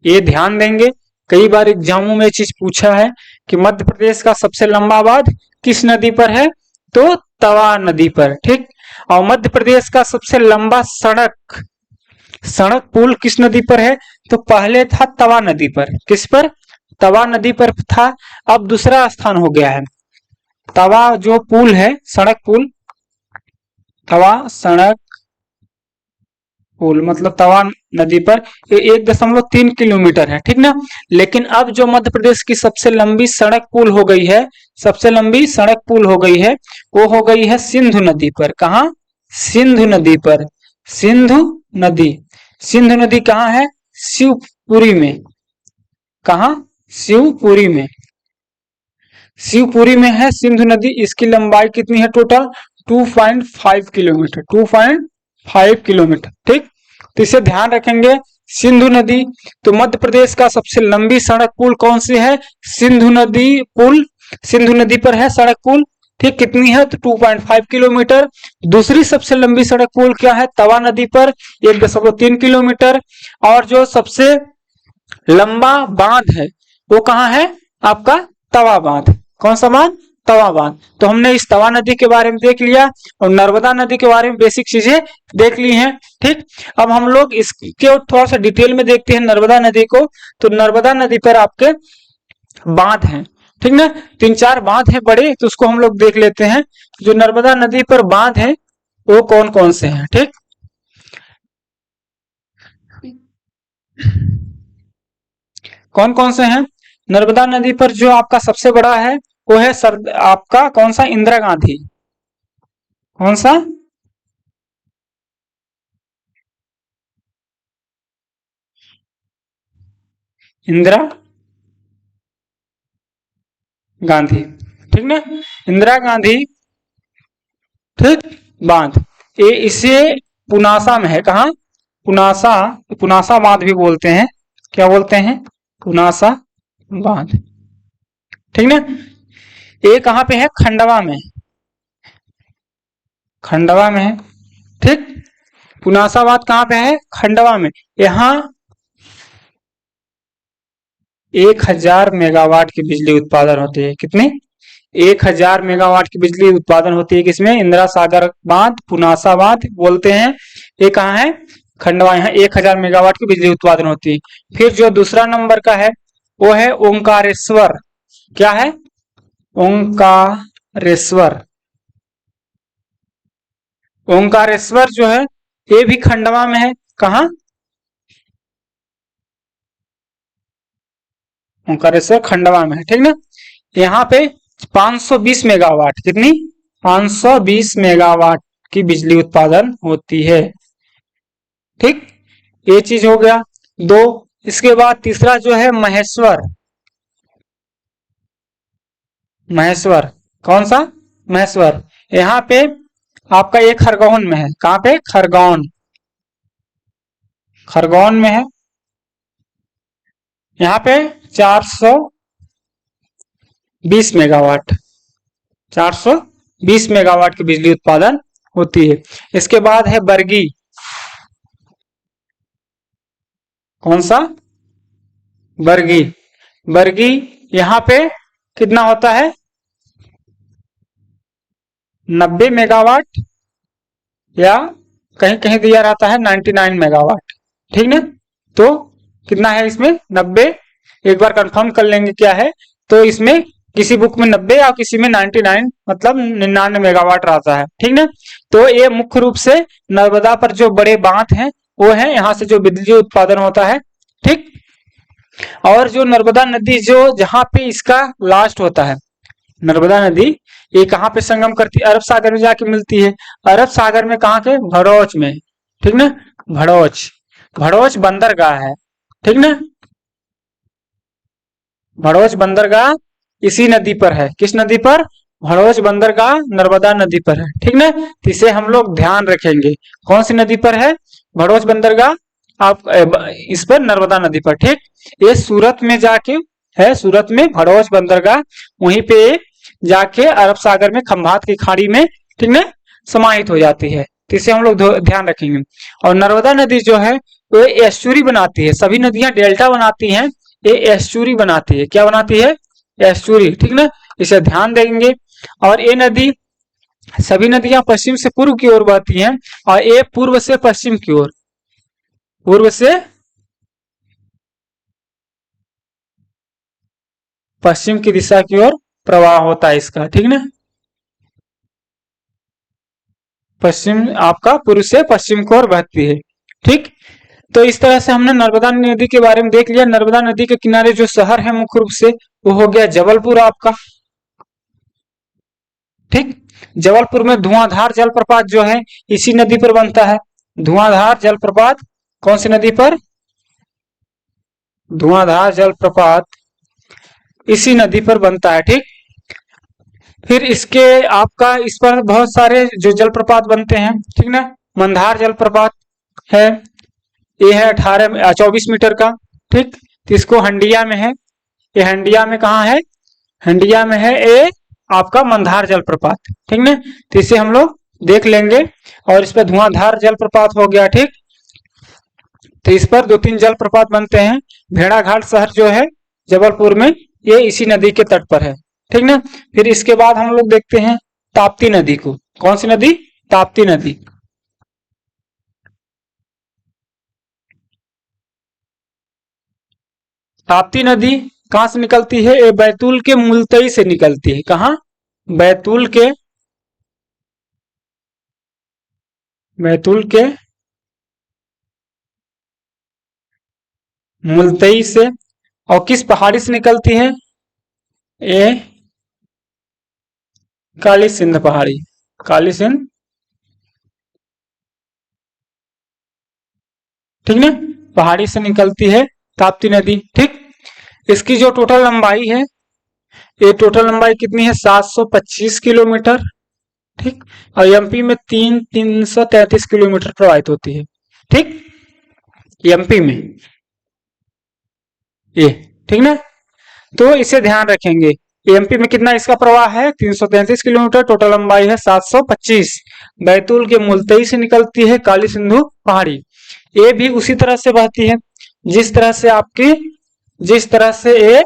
ये ध्यान देंगे, कई बार एग्जामों में चीज पूछा है कि मध्य प्रदेश का सबसे लंबा बांध किस नदी पर है? तो तवा नदी पर। ठीक, और मध्य प्रदेश का सबसे लंबा सड़क, सड़क पुल किस नदी पर है? तो पहले था तवा नदी पर। किस पर? तवा नदी पर था, अब दूसरा स्थान हो गया है। तवा जो पुल है, सड़क पुल, तवा सड़क पुल मतलब तवा नदी पर 1.3 किलोमीटर है। ठीक ना, लेकिन अब जो मध्य प्रदेश की सबसे लंबी सड़क पुल हो गई है, सबसे लंबी सड़क पुल हो गई है, वो हो गई है सिंधु नदी पर। कहा? सिंधु नदी पर। सिंधु नदी, सिंधु नदी कहाँ है? शिवपुरी में। कहा? शिवपुरी में, शिवपुरी में है सिंधु नदी। इसकी लंबाई कितनी है टोटल? 2.5 kilometre, 2.5 kilometre. ठीक, तो इसे ध्यान रखेंगे। सिंधु नदी, तो मध्य प्रदेश का सबसे लंबी सड़क पुल कौन सी है? सिंधु नदी पुल, सिंधु नदी पर है सड़क पुल। ठीक, कितनी है? तो 2.5 किलोमीटर। दूसरी सबसे लंबी सड़क पुल क्या है? तवा नदी पर 1.3 किलोमीटर। और जो सबसे लंबा बांध है वो कहाँ है? आपका तवा बांध। कौन सा बांध? तवा बांध। तो हमने इस तवा नदी के बारे में देख लिया और नर्मदा नदी के बारे में बेसिक चीजें देख ली हैं। ठीक, अब हम लोग इसके थोड़ा सा डिटेल में देखते हैं नर्मदा नदी को। तो नर्मदा नदी पर आपके बांध हैं, ठीक ना, 3-4 बांध हैं बड़े, तो उसको हम लोग देख लेते हैं। जो नर्मदा नदी पर बांध है वो कौन कौन से हैं? ठीक, कौन कौन से हैं? नर्मदा नदी पर जो आपका सबसे बड़ा है वो है आपका कौन सा? इंदिरा गांधी। कौन सा? इंदिरा गांधी, ठीक ना, इंदिरा गांधी। ठीक, बांध, ये इसे पुनासा में है। कहा? पुनासा, पुनासा बांध भी बोलते हैं। क्या बोलते हैं? पुनासा बांध। ठीक ना, ये कहाँ पे है? खंडवा में, खंडवा में है। ठीक, पुनासा बांध कहाँ पे है? खंडवा में। यहाँ 1000 मेगावाट की बिजली उत्पादन होती है। कितनी? 1000 मेगावाट की बिजली उत्पादन होती है। किसमें? इंदिरा सागर बांध, पुनासा बांध बोलते हैं। ये कहाँ है? खंडवा। यहाँ 1000 मेगावाट की बिजली उत्पादन होती है। फिर जो दूसरा नंबर का है वो है ओंकारेश्वर। क्या है? ओंकारेश्वर। ओंकारेश्वर जो है ये भी खंडवा में है। कहाँ? ओंकारेश्वर खंडवा में है। ठीक ना, यहाँ पे 520 मेगावाट, कितनी? 520 मेगावाट की बिजली उत्पादन होती है। ठीक, ये चीज हो गया दो। इसके बाद तीसरा जो है महेश्वर। महेश्वर, कौन सा? महेश्वर। यहाँ पे आपका एक खरगोन में है। कहाँ पे? खरगोन, खरगोन में है। यहाँ पे 420 मेगावाट, 420 मेगावाट की बिजली उत्पादन होती है। इसके बाद है बरगी। कौन सा? बरगी। बरगी यहाँ पे कितना होता है? 90 मेगावाट, या कहीं कहीं दिया रहता है 99 मेगावाट। ठीक ना? तो कितना है इसमें? 90। एक बार कंफर्म कर लेंगे क्या है। तो इसमें किसी बुक में 90 और किसी में 99 मतलब 99 मेगावाट रहता है। ठीक ना? तो ये मुख्य रूप से नर्मदा पर जो बड़े बांध हैं वो है, यहाँ से जो बिजली उत्पादन होता है। ठीक। और जो नर्मदा नदी जो जहां पे इसका लास्ट होता है, नर्मदा नदी ये कहाँ पे संगम करती है? अरब सागर में जाके मिलती है। अरब सागर में कहाँ के? भड़ोच में। ठीक ना? भड़ोच। भड़ोच बंदरगाह है। ठीक ना? भड़ोच बंदरगाह इसी नदी पर है। किस नदी पर? भड़ोच बंदरगाह नर्मदा नदी पर है। ठीक ना? तो इसे हम लोग ध्यान रखेंगे। कौन सी नदी पर है भड़ोच बंदरगाह? आप इस पर नर्मदा नदी पर। ठीक। ये सूरत में जाके है, सूरत में भड़ोच बंदरगाह, वहीं पे जाके अरब सागर में खंभात की खाड़ी में, ठीक ना, समाहित हो जाती है। तो इसे हम लोग ध्यान रखेंगे। और नर्मदा नदी जो है वो एस्चुरी बनाती है। सभी नदियां डेल्टा बनाती हैं, ये एस्चुरी बनाती है। क्या बनाती है? एस्चुरी। ठीक ना? इसे ध्यान देंगे। और ये नदी, सभी नदियां पश्चिम से पूर्व की ओर बहती हैं और ये पूर्व से पश्चिम की ओर, पूर्व से पश्चिम की दिशा की ओर प्रवाह होता है इसका। ठीक ना? पश्चिम आपका पूर्व से पश्चिम की ओर बहती है। ठीक। तो इस तरह से हमने नर्मदा नदी के बारे में देख लिया। नर्मदा नदी के किनारे जो शहर है मुख्य रूप से वो हो गया जबलपुर आपका। ठीक। जबलपुर में धुआंधार जलप्रपात जो है इसी नदी पर बनता है। धुआंधार जलप्रपात कौन सी नदी पर? धुआंधार जलप्रपात इसी नदी पर बनता है। ठीक। फिर इसके आपका इस पर बहुत सारे जो जलप्रपात बनते हैं। ठीक ना? मंदार जलप्रपात है, ये है 24 मीटर का। ठीक। तो इसको हंडिया में है, ये हंडिया में कहाँ है? हंडिया में है ये आपका मंदार जलप्रपात। ठीक ना? तो इसे हम लोग देख लेंगे। और इस पर धुआंधार जलप्रपात हो गया। ठीक। तो इस पर 2-3 जलप्रपात बनते हैं। भेड़ाघाट शहर जो है जबलपुर में, ये इसी नदी के तट पर है। ठीक ना? फिर इसके बाद हम लोग देखते हैं ताप्ती नदी को। कौन सी नदी? ताप्ती नदी। ताप्ती नदी कहां से निकलती है? ये बैतूल के मुल्तई से निकलती है। कहाँ? बैतूल के, बैतूल के मुल्तई से। और किस पहाड़ी से निकलती है? ये काली सिंध पहाड़ी, काली सिंध। ठीक ना? पहाड़ी से निकलती है ताप्ती नदी। ठीक। इसकी जो टोटल लंबाई है, ये टोटल लंबाई कितनी है? 725 किलोमीटर। ठीक। और एमपी में 333 किलोमीटर प्रवाहित होती है। ठीक। एमपी में ये। ठीक ना? तो इसे ध्यान रखेंगे। एमपी में कितना इसका प्रवाह है? 333 किलोमीटर। टोटल लंबाई है 725। बैतूल के मुल्तई से निकलती है काली सिंधु पहाड़ी। ये भी उसी तरह से बहती है जिस तरह से आपकी, जिस तरह से ये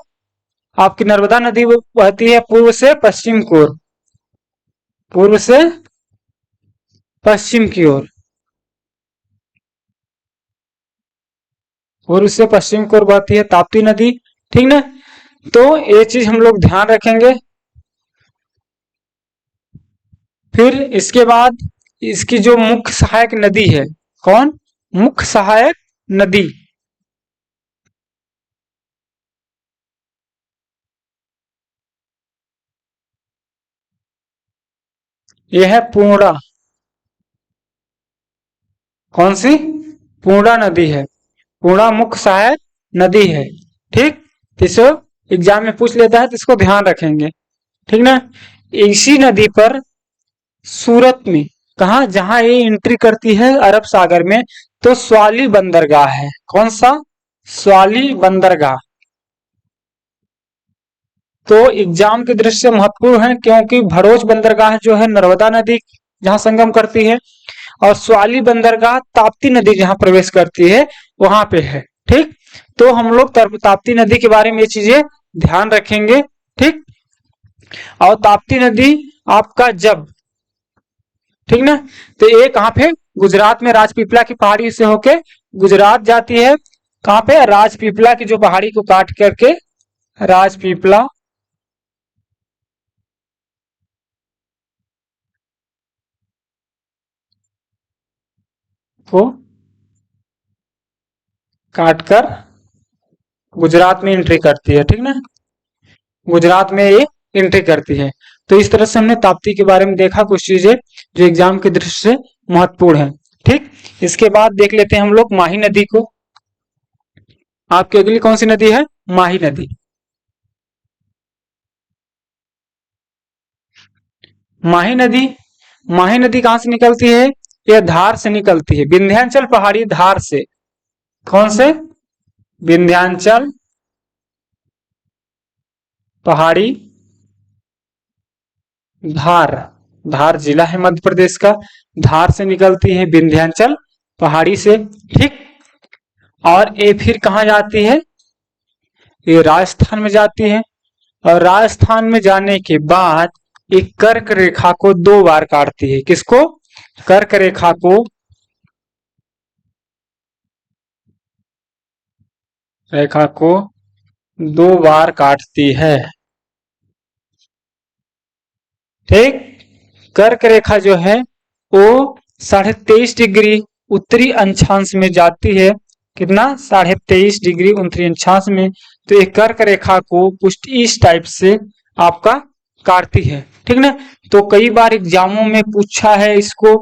आपकी नर्मदा नदी बहती है पूर्व से पश्चिम की ओर, पूर्व से पश्चिम की ओर, पूर्व से पश्चिम की ओर बहती है ताप्ती नदी। ठीक ना? तो ये चीज हम लोग ध्यान रखेंगे। फिर इसके बाद इसकी जो मुख्य सहायक नदी है, कौन? मुख्य सहायक नदी, यह है पूर्णा। कौन सी? पूर्णा नदी है। पूर्णा मुख्य सहायक नदी है। ठीक। इसको एग्जाम में पूछ लेता है तो इसको ध्यान रखेंगे। ठीक ना? इसी नदी पर सूरत में, कहा जहां ये एंट्री करती है अरब सागर में, तो स्वाली बंदरगाह है। कौन सा? स्वाली बंदरगाह। तो एग्जाम की दृष्टि से महत्वपूर्ण है क्योंकि भड़ोच बंदरगाह जो है नर्मदा नदी जहां संगम करती है, और स्वाली बंदरगाह ताप्ती नदी जहां प्रवेश करती है वहां पे है। ठीक, तो हम लोग ताप्ती नदी के बारे में ये चीजें ध्यान रखेंगे। ठीक, और ताप्ती नदी आपका जब, ठीक ना, तो ये कहाँ पे, गुजरात में राजपीपला की पहाड़ी से होके गुजरात जाती है। कहाँ पे, राजपीपला की जो पहाड़ी को काट करके, राजपीपला को काटकर गुजरात में एंट्री करती है। ठीक ना, गुजरात में ये एंट्री करती है। तो इस तरह से हमने ताप्ती के बारे में देखा कुछ चीजें जो एग्जाम की दृष्टि से महत्वपूर्ण है। ठीक, इसके बाद देख लेते हैं हम लोग माही नदी को। आपकी अगली कौन सी नदी है, माही नदी। माही नदी, माही नदी कहां से निकलती है, यह धार से निकलती है, विंध्याचल पहाड़ी धार से। कौन से, विंध्याचल पहाड़ी धार, धार जिला है मध्य प्रदेश का, धार से निकलती है विंध्याचल पहाड़ी से। ठीक, और ये फिर कहाँ जाती है, ये राजस्थान में जाती है, और राजस्थान में जाने के बाद एक कर्क रेखा को दो बार काटती है। किसको, कर्क रेखा को, रेखा को दो बार काटती है। ठीक, कर्क रेखा जो है वो 23.5 डिग्री उत्तरी अंशांश में जाती है। कितना, 23.5 डिग्री उत्तरी अंशांश में। तो एक कर्क रेखा को कुछ इस टाइप से आपका काटती है। ठीक ना, तो कई बार एग्जामों में पूछा है इसको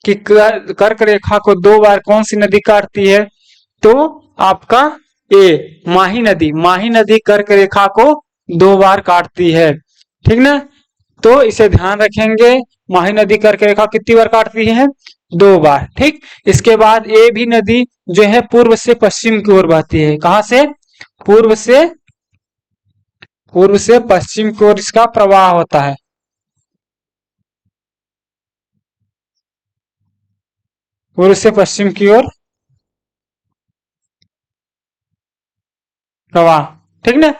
कि कर्क रेखा को दो बार कौन सी नदी काटती है, तो आपका ए माही नदी, माही नदी कर्क रेखा को दो बार काटती है। ठीक ना, तो इसे ध्यान रखेंगे, माही नदी कर्क रेखा कितनी बार काटती है, दो बार। ठीक, इसके बाद ये भी नदी जो है पूर्व से पश्चिम की ओर बहती है। कहां से, पूर्व से, पूर्व से पश्चिम की ओर इसका प्रवाह होता है। पूर्व से पश्चिम की ओर प्रवाह। ठीक ना,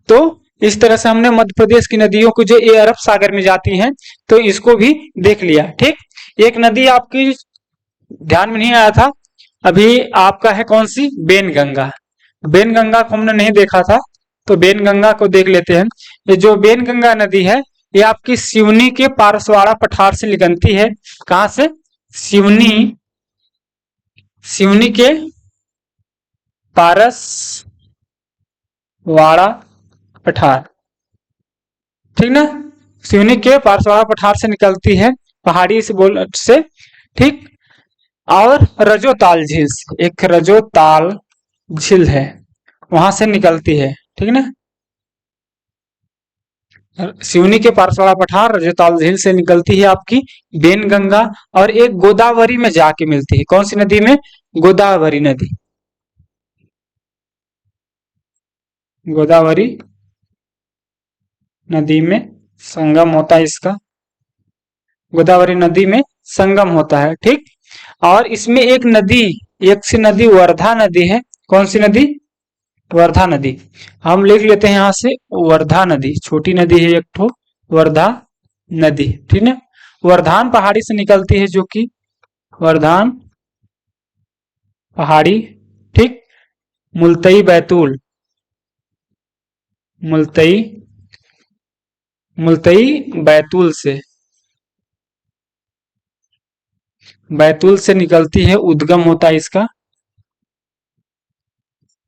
तो इस तरह से हमने मध्य प्रदेश की नदियों को जो ये अरब सागर में जाती हैं, तो इसको भी देख लिया। ठीक, एक नदी आपकी ध्यान में नहीं आया था अभी, आपका है कौन सी, बेन गंगा। बेन गंगा को हमने नहीं देखा था, तो बेन गंगा को देख लेते हैं। ये जो बेन गंगा नदी है, ये आपकी सिवनी के पारसवाड़ा पठार से निकलती है। कहां से, सिवनी, सिवनी के पारसवाड़ा पठार। ठीक ना, सिवनी के पारसवाड़ा पठार से निकलती है, पहाड़ी से बोल से। ठीक, और रजोताल झील से, एक रजोताल झील है, वहां से निकलती है। ठीक ना, सिवनी के पारसवाड़ा पठार रजोताल झील से निकलती है आपकी बेन गंगा, और एक गोदावरी में जाके मिलती है। कौन सी नदी में, गोदावरी नदी, गोदावरी नदी में संगम होता है इसका, गोदावरी नदी में संगम होता है। ठीक, और इसमें एक नदी, एक सी नदी वर्धा नदी है। कौन सी नदी, वर्धा नदी। हम लिख लेते हैं यहां से, वर्धा नदी, छोटी नदी है एक ठो, वर्धा नदी। ठीक है, वर्धान पहाड़ी से निकलती है, जो कि वर्धान पहाड़ी। ठीक, मुल्तई बैतूल, मुल्तई, मुल्तई बैतूल से, बैतूल से निकलती है, उद्गम होता है इसका।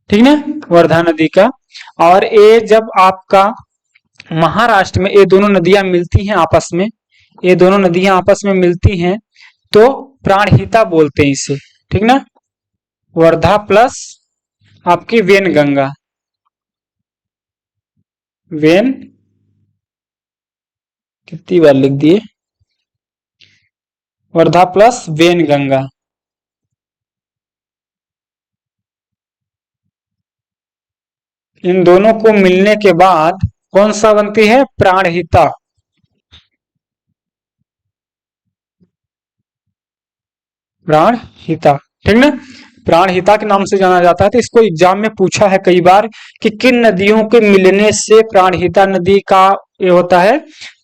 ठीक है, वर्धा नदी का। और ये जब आपका महाराष्ट्र में ये दोनों नदियां मिलती हैं आपस में, ये दोनों नदियां आपस में मिलती हैं, तो प्राणहिता बोलते हैं इसे। ठीक ना, वर्धा प्लस आपकी वेन गंगा, वेन, कितनी बार लिख दिए, वर्धा प्लस वेन गंगा। इन दोनों को मिलने के बाद कौन सा बनती है, प्राणहिता। प्राणहिता। ठीक ना, प्राणहिता के नाम से जाना जाता है। तो इसको एग्जाम में पूछा है कई बार कि किन नदियों के मिलने से प्राणहिता नदी का ये होता है।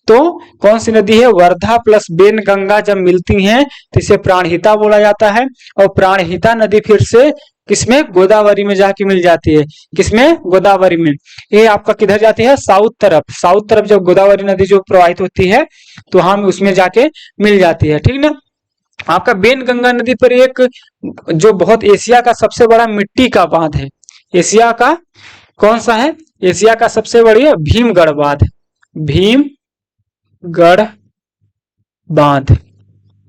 तो कौन सी नदी है, वर्धा प्लस बेन गंगा जब मिलती हैं तो इसे प्राणहिता बोला जाता है। और प्राणहिता नदी फिर से किसमें, गोदावरी में जाके मिल जाती है। किसमें, गोदावरी में। ये आपका किधर जाती है, साउथ तरफ। साउथ तरफ जब गोदावरी नदी जो प्रवाहित होती है तो हम उसमें जाके मिल जाती है, ठीक ना। आपका बेन गंगा नदी पर एक जो बहुत एशिया का सबसे बड़ा मिट्टी का बांध है। एशिया का कौन सा है, एशिया का सबसे बड़ी है भीमगढ़ बांध। भीमगढ़ बांध,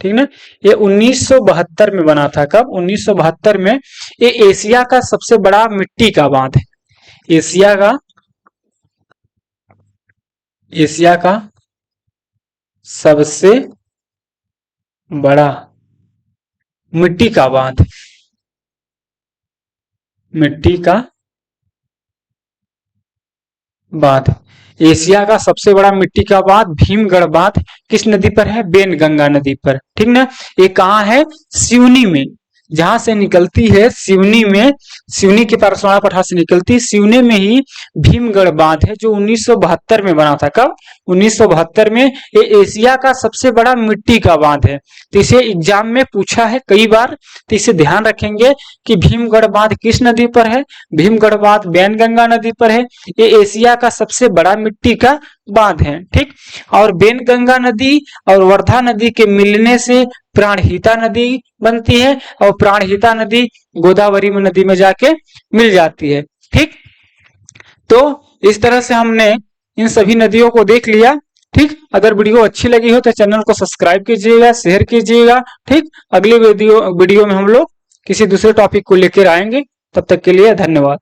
ठीक ना। ये 1972 में बना था। कब, 1972 में। ये एशिया का सबसे बड़ा मिट्टी का बांध है। एशिया का सबसे बड़ा मिट्टी का बांध, मिट्टी का बांध। एशिया का सबसे बड़ा मिट्टी का बांध भीमगढ़ बांध किस नदी पर है, बेन गंगा नदी पर, ठीक ना। ये कहाँ है, सिवनी में। जहां से निकलती है सिवनी में, सिवनी के परसवाड़ा पठार से निकलती सिवनी में ही भीमगढ़ बांध है जो 1972 में बना था। कब, 1972 में। ये एशिया का सबसे बड़ा मिट्टी का बांध है। तो इसे एग्जाम में पूछा है कई बार, तो इसे ध्यान रखेंगे कि भीमगढ़ बांध किस नदी पर है, भीमगढ़ बांध बैनगंगा नदी पर है। ये एशिया का सबसे बड़ा मिट्टी का बांध है, ठीक। और बैनगंगा नदी और वर्धा नदी के मिलने से प्राणहिता नदी बनती है और प्राणहिता नदी गोदावरी में नदी में जाके मिल जाती है, ठीक। तो इस तरह से हमने इन सभी नदियों को देख लिया, ठीक। अगर वीडियो अच्छी लगी हो तो चैनल को सब्सक्राइब कीजिएगा, शेयर कीजिएगा, ठीक। अगली वीडियो में हम लोग किसी दूसरे टॉपिक को लेकर आएंगे। तब तक के लिए धन्यवाद।